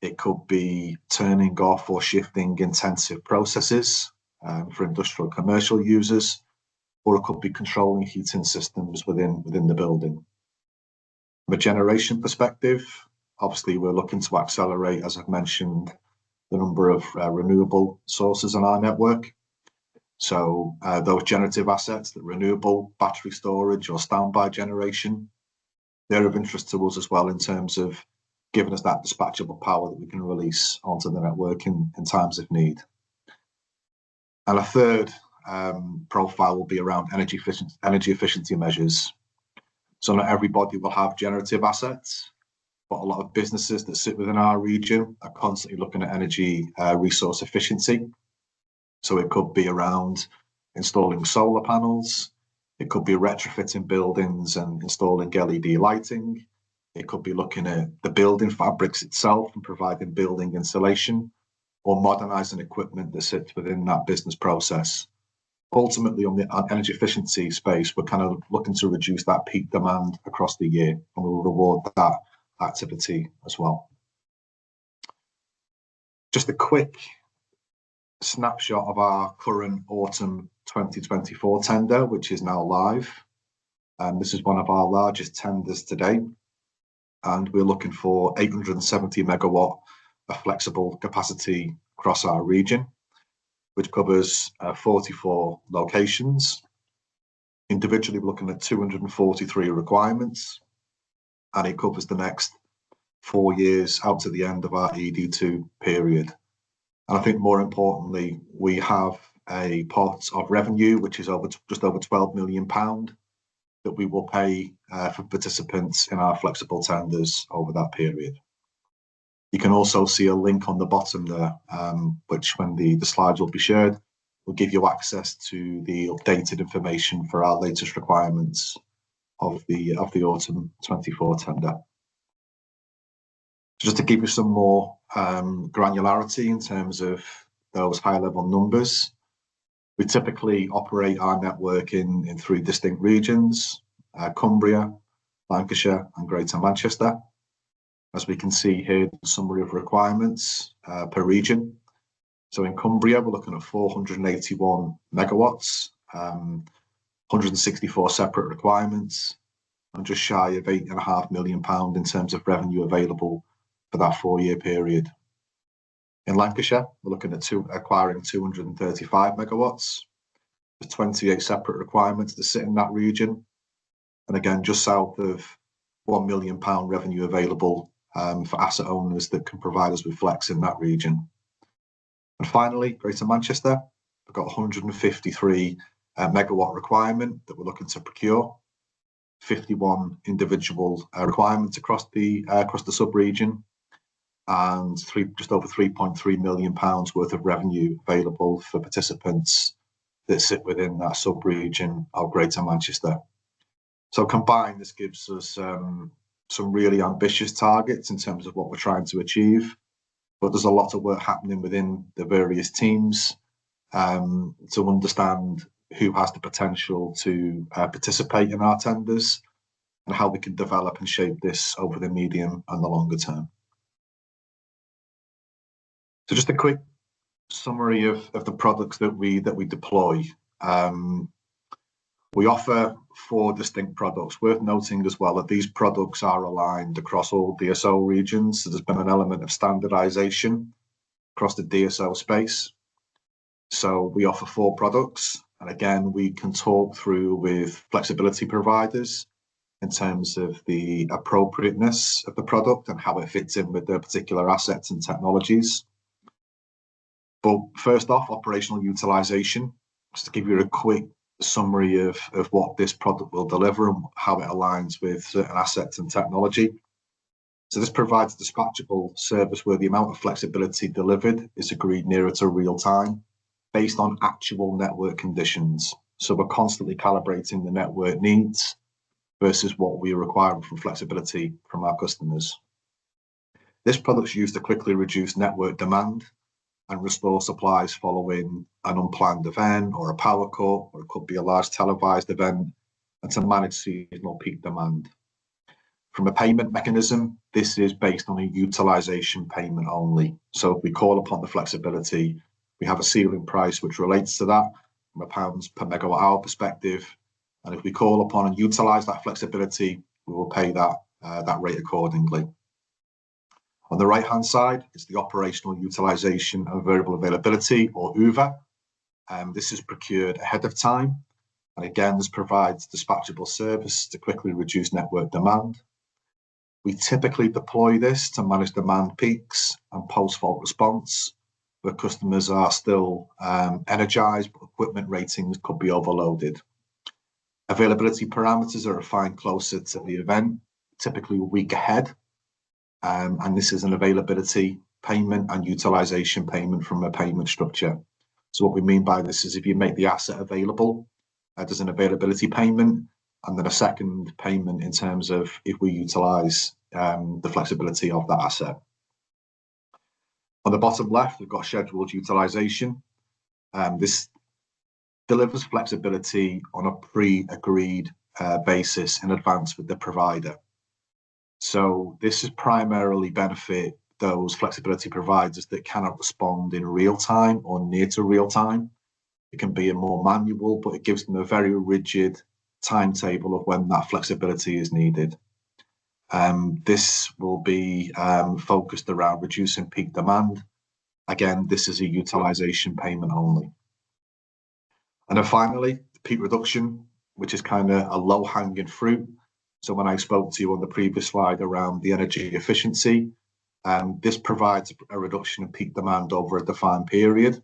It could be turning off or shifting intensive processes for industrial commercial users, or it could be controlling heating systems within the building. From a generation perspective, obviously we're looking to accelerate, as I've mentioned, the number of renewable sources on our network. So those generative assets, the renewable battery storage or standby generation, they're of interest to us as well in terms of giving us that dispatchable power that we can release onto the network in times of need. And a third profile will be around energy efficiency measures. So not everybody will have generative assets, but a lot of businesses that sit within our region are constantly looking at energy resource efficiency. So it could be around installing solar panels. It could be retrofitting buildings and installing LED lighting. It could be looking at the building fabrics itself and providing building insulation, or modernizing equipment that sits within that business process. Ultimately, on the energy efficiency space, we're kind of looking to reduce that peak demand across the year, and we'll reward that activity as well. Just a quick snapshot of our current autumn 2024 tender, which is now live. This is one of our largest tenders today, and we're looking for 870 megawatt of flexible capacity across our region, which covers 44 locations. Individually, we're looking at 243 requirements, and it covers the next 4 years out to the end of our ED2 period. And I think more importantly, we have a pot of revenue, which is just over £12 million that we will pay for participants in our flexible tenders over that period. You can also see a link on the bottom there, which when the slides will be shared, will give you access to the updated information for our latest requirements of the autumn 24 tender. Just to give you some more granularity in terms of those high level numbers, we typically operate our network in 3 distinct regions, Cumbria, Lancashire and Greater Manchester. As we can see here, the summary of requirements per region. So in Cumbria, we're looking at 481 megawatts, 164 separate requirements, and just shy of £8.5 million in terms of revenue available for that 4-year period. In Lancashire, we're looking at acquiring 235 megawatts, with 28 separate requirements that sit in that region. And again, just south of £1 million revenue available for asset owners that can provide us with flex in that region. And finally, Greater Manchester, we've got 153 megawatt requirement that we're looking to procure, 51 individual requirements across the sub-region, and just over £3.3 million worth of revenue available for participants that sit within that sub-region of Greater Manchester. So combined, this gives us some really ambitious targets in terms of what we're trying to achieve, but there's a lot of work happening within the various teams to understand who has the potential to participate in our tenders and how we can develop and shape this over the medium and the longer term. So just a quick summary of the products that we deploy. We offer 4 distinct products. Worth noting as well that these products are aligned across all DSO regions. So there's been an element of standardization across the DSO space. So we offer 4 products. And again, we can talk through with flexibility providers in terms of the appropriateness of the product and how it fits in with their particular assets and technologies. But first off, operational utilization, just to give you a quick summary of what this product will deliver and how it aligns with certain assets and technology. So this provides dispatchable service where the amount of flexibility delivered is agreed nearer to real time based on actual network conditions. So we're constantly calibrating the network needs versus what we require from flexibility from our customers. This product's used to quickly reduce network demand and restore supplies following an unplanned event or a power cut, or it could be a large televised event, and to manage seasonal peak demand. From a payment mechanism, this is based on a utilization payment only. So if we call upon the flexibility, we have a ceiling price which relates to that from a pounds per megawatt hour perspective. And if we call upon and utilize that flexibility, we will pay that rate accordingly. On the right-hand side is the operational utilization and variable availability, or UVA. This is procured ahead of time. And again, this provides dispatchable service to quickly reduce network demand. We typically deploy this to manage demand peaks and post-fault response, where customers are still energized, but equipment ratings could be overloaded. Availability parameters are refined closer to the event, typically a week ahead. And this is an availability payment and utilization payment from a payment structure. So what we mean by this is if you make the asset available, there's an availability payment, and then a second payment in terms of if we utilize the flexibility of that asset. On the bottom left, we've got scheduled utilization. This delivers flexibility on a pre-agreed basis in advance with the provider. So this is primarily benefit those flexibility providers that cannot respond in real time or near to real time. It can be a more manual, but it gives them a very rigid timetable of when that flexibility is needed. This will be focused around reducing peak demand. Again, this is a utilization payment only. And then finally, peak reduction, which is kind of a low-hanging fruit. So when I spoke to you on the previous slide around the energy efficiency, this provides a reduction in peak demand over a defined period.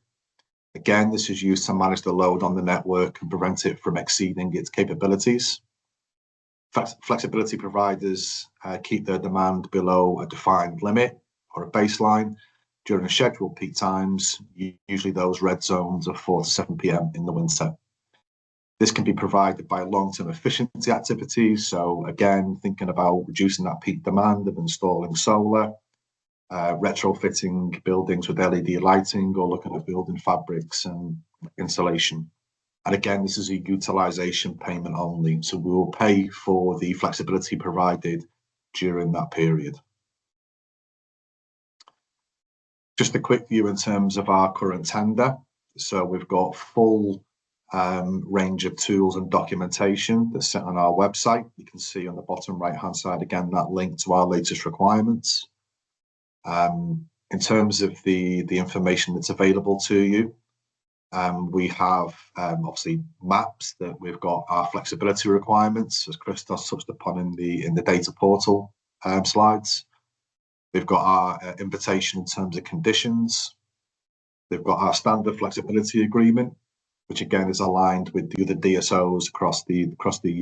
Again, this is used to manage the load on the network and prevent it from exceeding its capabilities. Flexibility providers keep their demand below a defined limit or a baseline, during scheduled peak times, usually those red zones of 4 to 7 p.m. in the winter. This can be provided by long-term efficiency activities. So again, thinking about reducing that peak demand of installing solar, retrofitting buildings with LED lighting, or looking at building fabrics and insulation. And again, this is a utilization payment only. So we will pay for the flexibility provided during that period. Just a quick view in terms of our current tender. So we've got full range of tools and documentation that's set on our website. You can see on the bottom right hand side again that link to our latest requirements. In terms of the information that's available to you, we have obviously maps that we've got our flexibility requirements, as Christos touched upon in the data portal slides. We've got our invitation in terms of conditions. We've got our standard flexibility agreement, which again is aligned with the other DSOs across the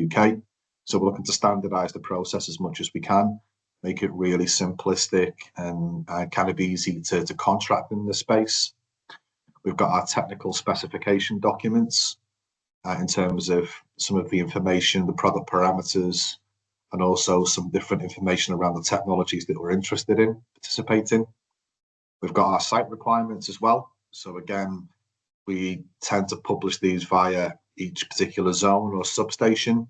UK. So we're looking to standardise the process as much as we can, make it really simplistic and kind of easy to contract in this space. We've got our technical specification documents in terms of some of the information, the product parameters, and also some different information around the technologies that we're interested in participating. We've got our site requirements as well. So again, we tend to publish these via each particular zone or substation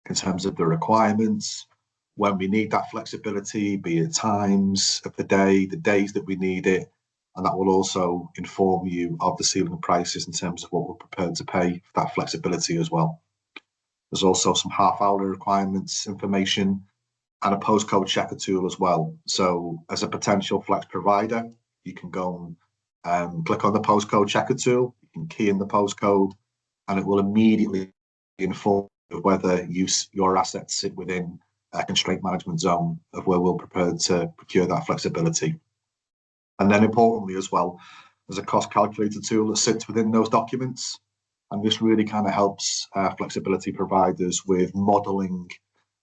in terms of the requirements, when we need that flexibility, be it times of the day, the days that we need it, and that will also inform you of the ceiling prices in terms of what we're prepared to pay for that flexibility as well. There's also some half-hourly requirements information and a postcode checker tool as well. So as a potential flex provider, you can go and click on the postcode checker tool, you can key in the postcode, and it will immediately inform whether your assets sit within a constraint management zone of where we're prepared to procure that flexibility. And then importantly as well, there's a cost calculator tool that sits within those documents. And this really kind of helps flexibility providers with modelling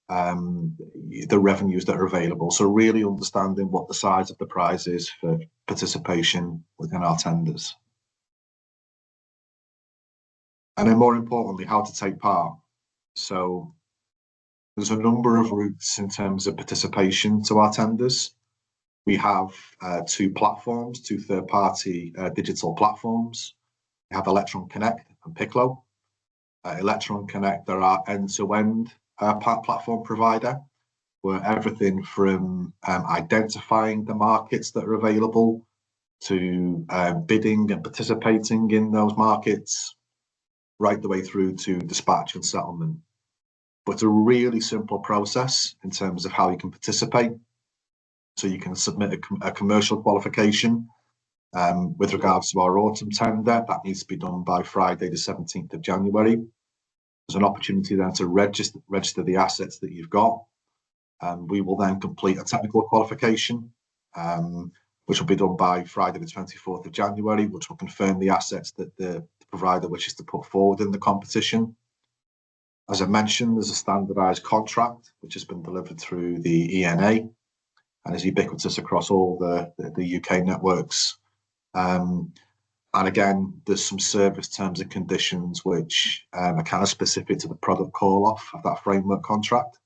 the revenues that are available. So really understanding what the size of the prize is for participation within our tenders. And then more importantly, how to take part. So there's a number of routes in terms of participation to our tenders. We have two third-party digital platforms. We have Electron Connect and Piccolo. Electron Connect are our end-to-end platform provider, where everything from identifying the markets that are available to bidding and participating in those markets, right the way through to dispatch and settlement. But it's a really simple process in terms of how you can participate. So you can submit a commercial qualification with regards to our autumn tender. That needs to be done by Friday, the 17th of January. There's an opportunity then to register the assets that you've got. We will then complete a technical qualification, which will be done by Friday, the 24th of January, which will confirm the assets that the provider wishes to put forward in the competition. As I mentioned, there's a standardised contract, which has been delivered through the ENA and is ubiquitous across all the UK networks. And again, there's some service terms and conditions which are kind of specific to the product call-off of that framework contract.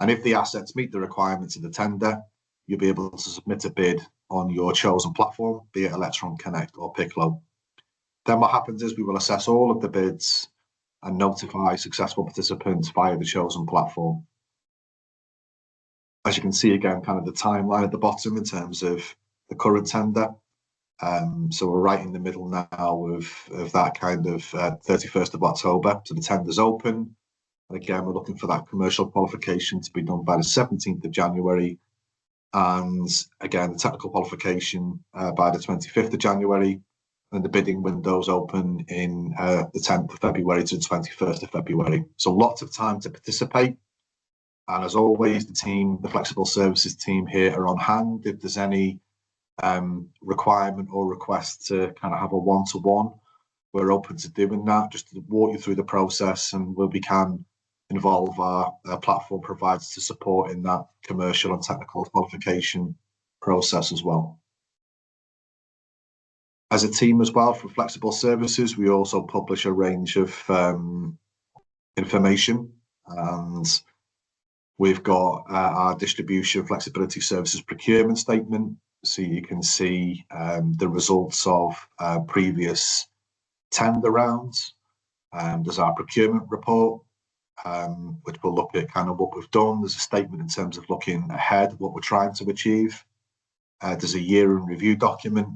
And if the assets meet the requirements of the tender, you'll be able to submit a bid on your chosen platform, be it Electron Connect or Piccolo. Then what happens is we will assess all of the bids and notify successful participants via the chosen platform. As you can see again, kind of the timeline at the bottom in terms of the current tender. So we're right in the middle now of that kind of 31st of October. So the tender's open. And again, we're looking for that commercial qualification to be done by the 17th of January. And again, the technical qualification by the 25th of January. And the bidding windows open in the 10th of February to the 21st of February. So lots of time to participate. And as always, the Flexible Services team here are on hand if there's any requirement or request to kind of have a one-to-one. We're open to doing that, just to walk you through the process and where we can involve our platform providers to support in that commercial and technical qualification process as well. As a team as well for flexible services, we also publish a range of information, and we've got our distribution flexibility services procurement statement. So you can see the results of previous tender rounds. There's our procurement report, which will look at kind of what we've done. There's a statement in terms of looking ahead, what we're trying to achieve. There's a year in review document.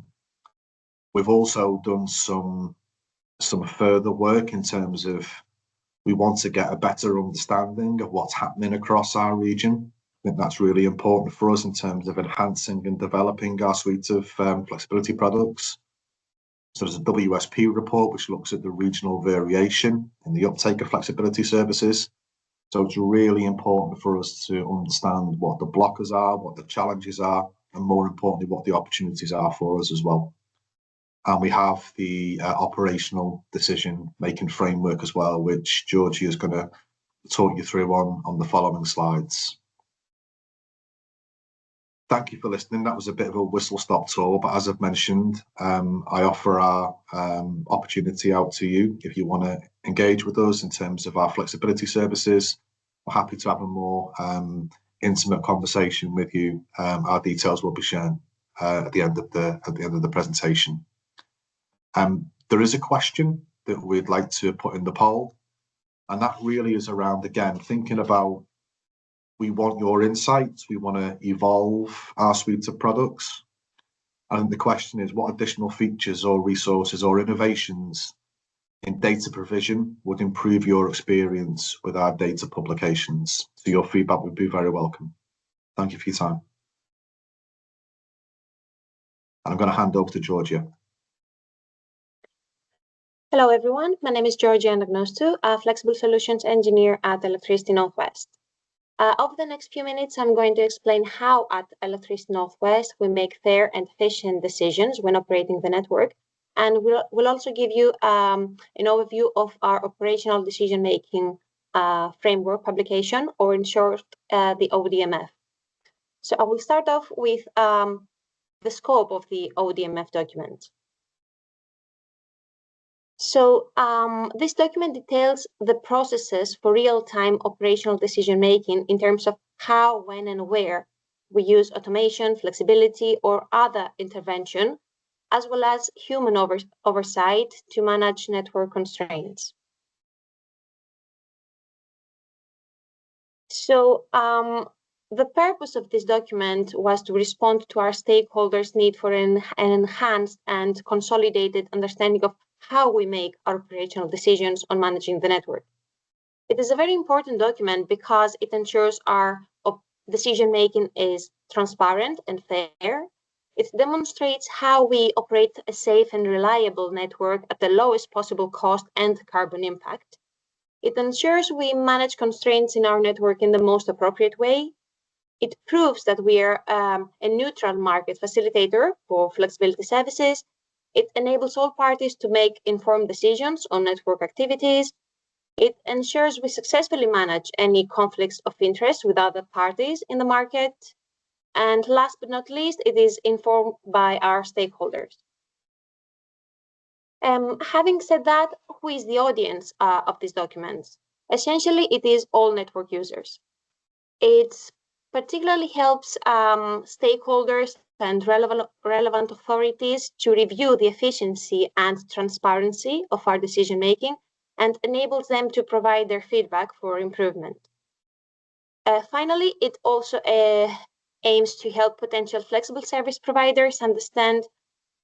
We've also done some further work in terms of we want to get a better understanding of what's happening across our region. I think that's really important for us in terms of enhancing and developing our suite of flexibility products. So there's a WSP report, which looks at the regional variation in the uptake of flexibility services. So it's really important for us to understand what the blockers are, what the challenges are, and more importantly, what the opportunities are for us as well. And we have the operational decision-making framework as well, which Georgia is going to talk you through on the following slides. Thank you for listening. That was a bit of a whistle-stop tour, but as I've mentioned, I offer our opportunity out to you if you want to engage with us in terms of our flexibility services. We're happy to have a more intimate conversation with you. Our details will be shown at the end of the presentation. There is a question that we'd like to put in the poll, and that really is around, again, thinking about we want your insights, we want to evolve our suite of products. And the question is, what additional features or resources or innovations in data provision would improve your experience with our data publications? So your feedback would be very welcome. Thank you for your time. And I'm going to hand over to Georgia. Hello, everyone. My name is Georgia Anagnostou, a Flexible Solutions Engineer at Electricity Northwest. Over the next few minutes, I'm going to explain how at Electricity Northwest we make fair and efficient decisions when operating the network. And we'll also give you an overview of our operational decision-making framework publication, or in short, the ODMF. So I will start off with the scope of the ODMF document. So this document details the processes for real-time operational decision-making in terms of how, when, and where we use automation, flexibility, or other intervention, as well as human oversight to manage network constraints. So the purpose of this document was to respond to our stakeholders' need for an enhanced and consolidated understanding of how we make our operational decisions on managing the network. It is a very important document because it ensures our decision-making is transparent and fair. It demonstrates how we operate a safe and reliable network at the lowest possible cost and carbon impact. It ensures we manage constraints in our network in the most appropriate way. It proves that we are a neutral market facilitator for flexibility services. It enables all parties to make informed decisions on network activities. It ensures we successfully manage any conflicts of interest with other parties in the market. And last but not least, it is informed by our stakeholders. Having said that, who is the audience of these documents? Essentially, it is all network users. It particularly helps stakeholders and relevant authorities to review the efficiency and transparency of our decision-making and enables them to provide their feedback for improvement. Finally, it also aims to help potential flexible service providers understand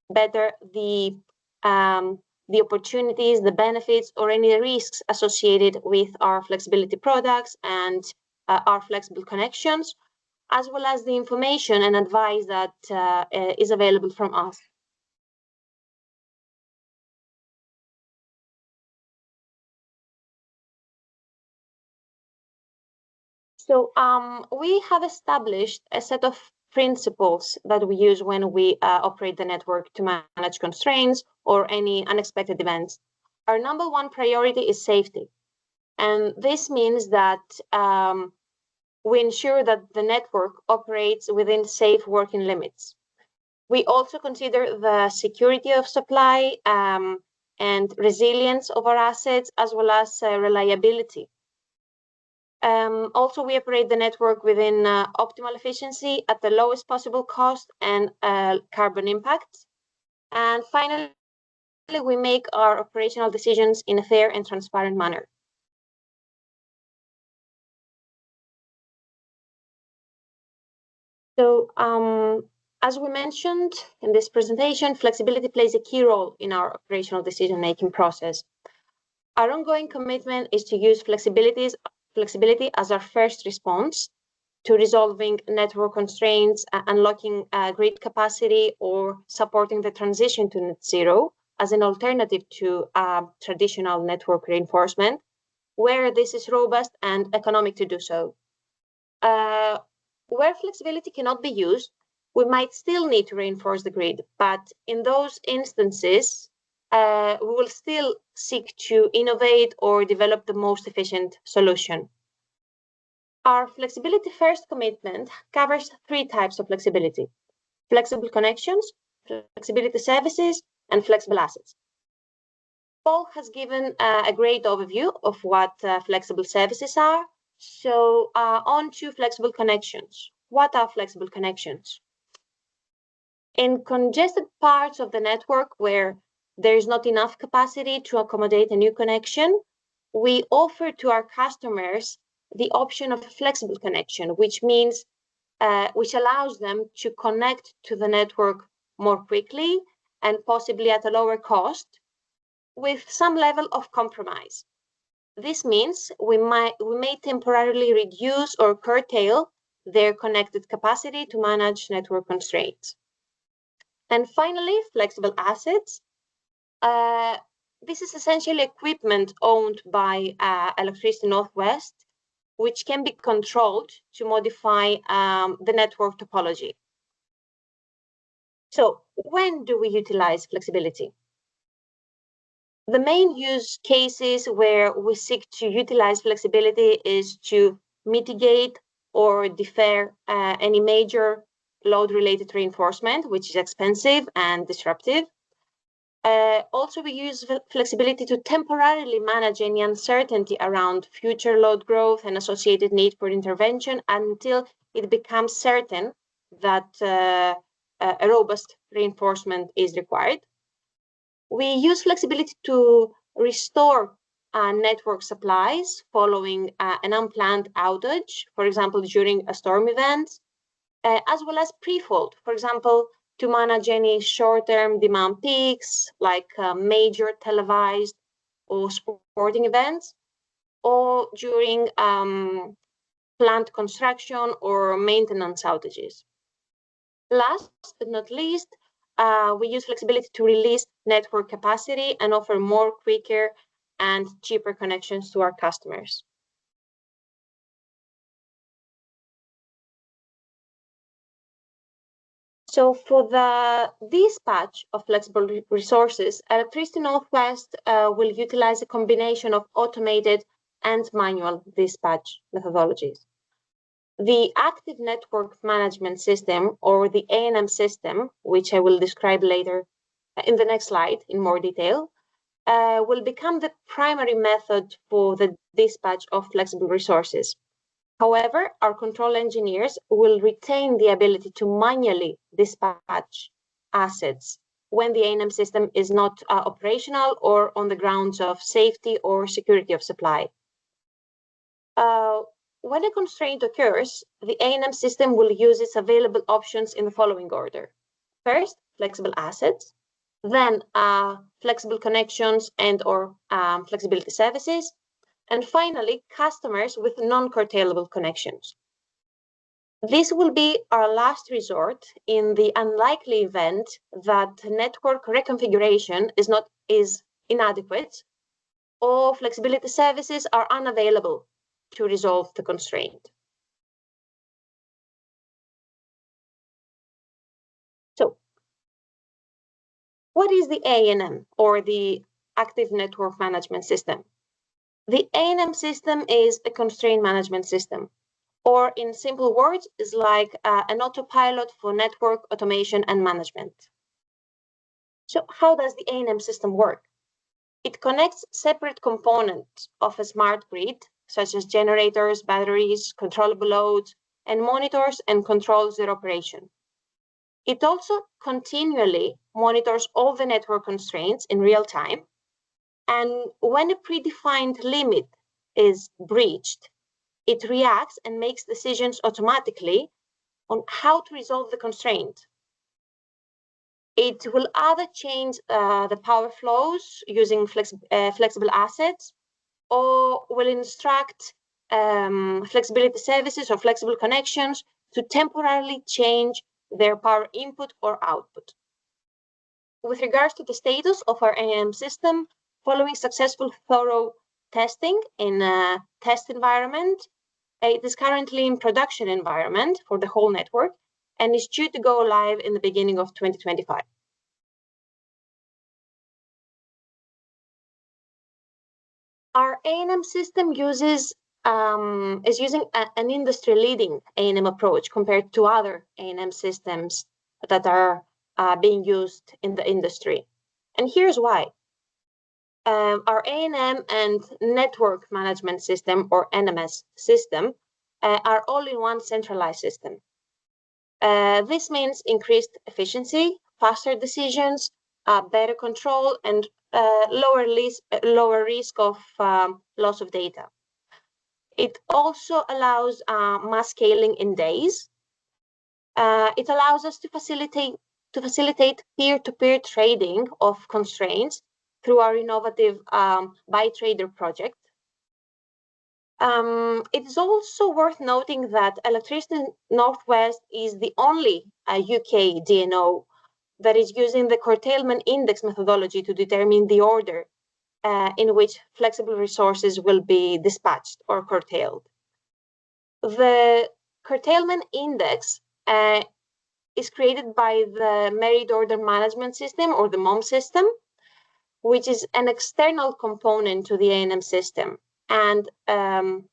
better the opportunities, the benefits, or any risks associated with our flexibility products and our flexible connections, as well as the information and advice that is available from us. So we have established a set of principles that we use when we operate the network to manage constraints or any unexpected events. Our number one priority is safety. And this means that we ensure that the network operates within safe working limits. We also consider the security of supply and resilience of our assets, as well as reliability. Also, we operate the network within optimal efficiency at the lowest possible cost and carbon impact. And finally, we make our operational decisions in a fair and transparent manner. So, as we mentioned in this presentation, flexibility plays a key role in our operational decision-making process. Our ongoing commitment is to use flexibility as our first response to resolving network constraints, unlocking grid capacity, or supporting the transition to net zero as an alternative to traditional network reinforcement, where this is robust and economic to do so. Where flexibility cannot be used, we might still need to reinforce the grid, but in those instances, we will still seek to innovate or develop the most efficient solution. Our flexibility first commitment covers 3 types of flexibility: flexible connections, flexibility services, and flexible assets. Paul has given a great overview of what flexible services are. So on to flexible connections. What are flexible connections? In congested parts of the network where there is not enough capacity to accommodate a new connection, we offer to our customers the option of a flexible connection, which means which allows them to connect to the network more quickly and possibly at a lower cost with some level of compromise. This means we may temporarily reduce or curtail their connected capacity to manage network constraints. And finally, flexible assets. This is essentially equipment owned by Electricity Northwest, which can be controlled to modify the network topology. So when do we utilize flexibility? The main use cases where we seek to utilize flexibility is to mitigate or defer any major load-related reinforcement, which is expensive and disruptive. Also, we use flexibility to temporarily manage any uncertainty around future load growth and associated need for intervention until it becomes certain that a robust reinforcement is required. We use flexibility to restore network supplies following an unplanned outage, for example, during a storm event, as well as pre-fault, for example, to manage any short-term demand peaks like major televised or sporting events, or during plant construction or maintenance outages. Last but not least, we use flexibility to release network capacity and offer more quicker and cheaper connections to our customers. So for the dispatch of flexible resources, Electricity Northwest will utilize a combination of automated and manual dispatch methodologies. The Active Network Management System, or the A&M system, which I will describe later in the next slide in more detail, will become the primary method for the dispatch of flexible resources. However, our control engineers will retain the ability to manually dispatch assets when the A&M system is not operational or on the grounds of safety or security of supply. When a constraint occurs, the A&M system will use its available options in the following order. First, flexible assets, then flexible connections and or flexibility services, and finally, customers with non-curtailable connections. This will be our last resort in the unlikely event that network reconfiguration is inadequate or flexibility services are unavailable to resolve the constraint. So, what is the A&M, or the Active Network Management System? The A&M system is a constraint management system. or in simple words, is like an autopilot for network automation and management. So how does the A&M system work? It connects separate components of a smart grid, such as generators, batteries, controllable loads, and monitors and controls their operation. It also continually monitors all the network constraints in real time. And when a predefined limit is breached, it reacts and makes decisions automatically on how to resolve the constraint. It will either change the power flows using flexible assets, or will instruct flexibility services or flexible connections to temporarily change their power input or output. With regards to the status of our A&M system, following successful thorough testing in a test environment, it is currently in production environment for the whole network and is due to go live in the beginning of 2025. Our A&M system is using an industry-leading A&M approach compared to other A&M systems that are being used in the industry. And here's why. Our A&M and network management system, or NMS system, are all in one centralized system. This means increased efficiency, faster decisions, better control, and lower risk of loss of data. It also allows mass scaling in days. It allows us to facilitate peer-to-peer trading of constraints through our innovative Buy Trader project. It is also worth noting that Electricity Northwest is the only UK DNO that is using the curtailment index methodology to determine the order in which flexible resources will be dispatched or curtailed. The curtailment index is created by the Merit Order Management System, or the MOM system, which is an external component to the A&M system. And that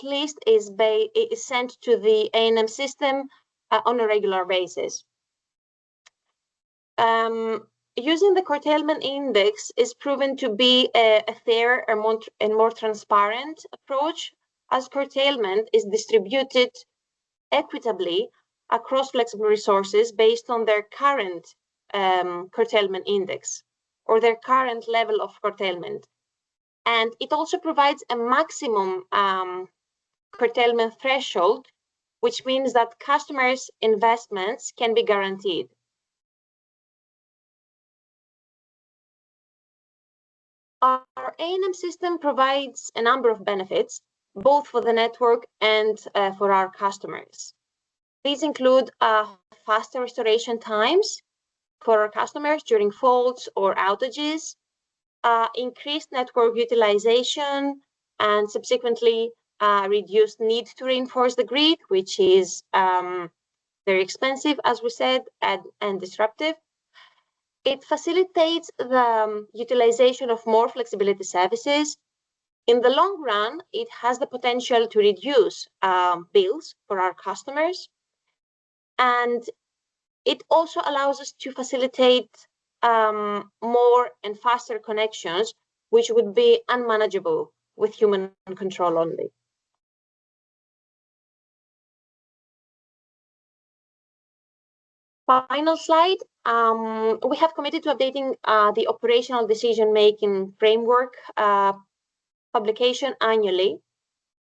list is sent to the A&M system on a regular basis. Using the curtailment index is proven to be a fairer and more transparent approach, as curtailment is distributed equitably across flexible resources based on their current curtailment index or their current level of curtailment. And it also provides a maximum curtailment threshold, which means that customers' investments can be guaranteed. Our A&M system provides a number of benefits, both for the network and for our customers. These include faster restoration times for our customers during faults or outages, increased network utilization, and subsequently reduced need to reinforce the grid, which is very expensive, as we said, and disruptive. It facilitates the utilization of more flexibility services. In the long run, it has the potential to reduce bills for our customers. And it also allows us to facilitate more and faster connections, which would be unmanageable with human control only. Final slide. We have committed to updating the operational decision-making framework publication annually.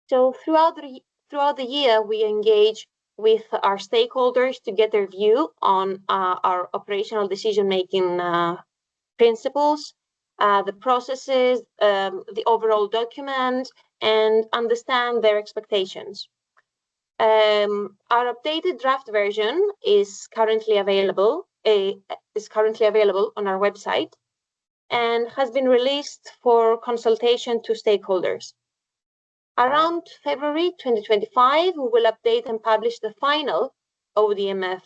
So throughout the year, we engage with our stakeholders to get their view on our operational decision-making principles, the processes, the overall document, and understand their expectations. Our updated draft version is currently available on our website and has been released for consultation to stakeholders. Around February 2025, we will update and publish the final ODMF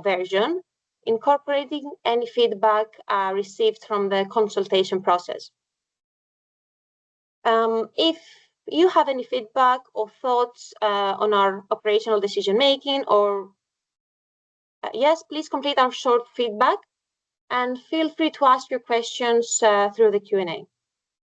version, incorporating any feedback received from the consultation process. If you have any feedback or thoughts on our operational decision making, or yes, please complete our short feedback and feel free to ask your questions through the Q&A.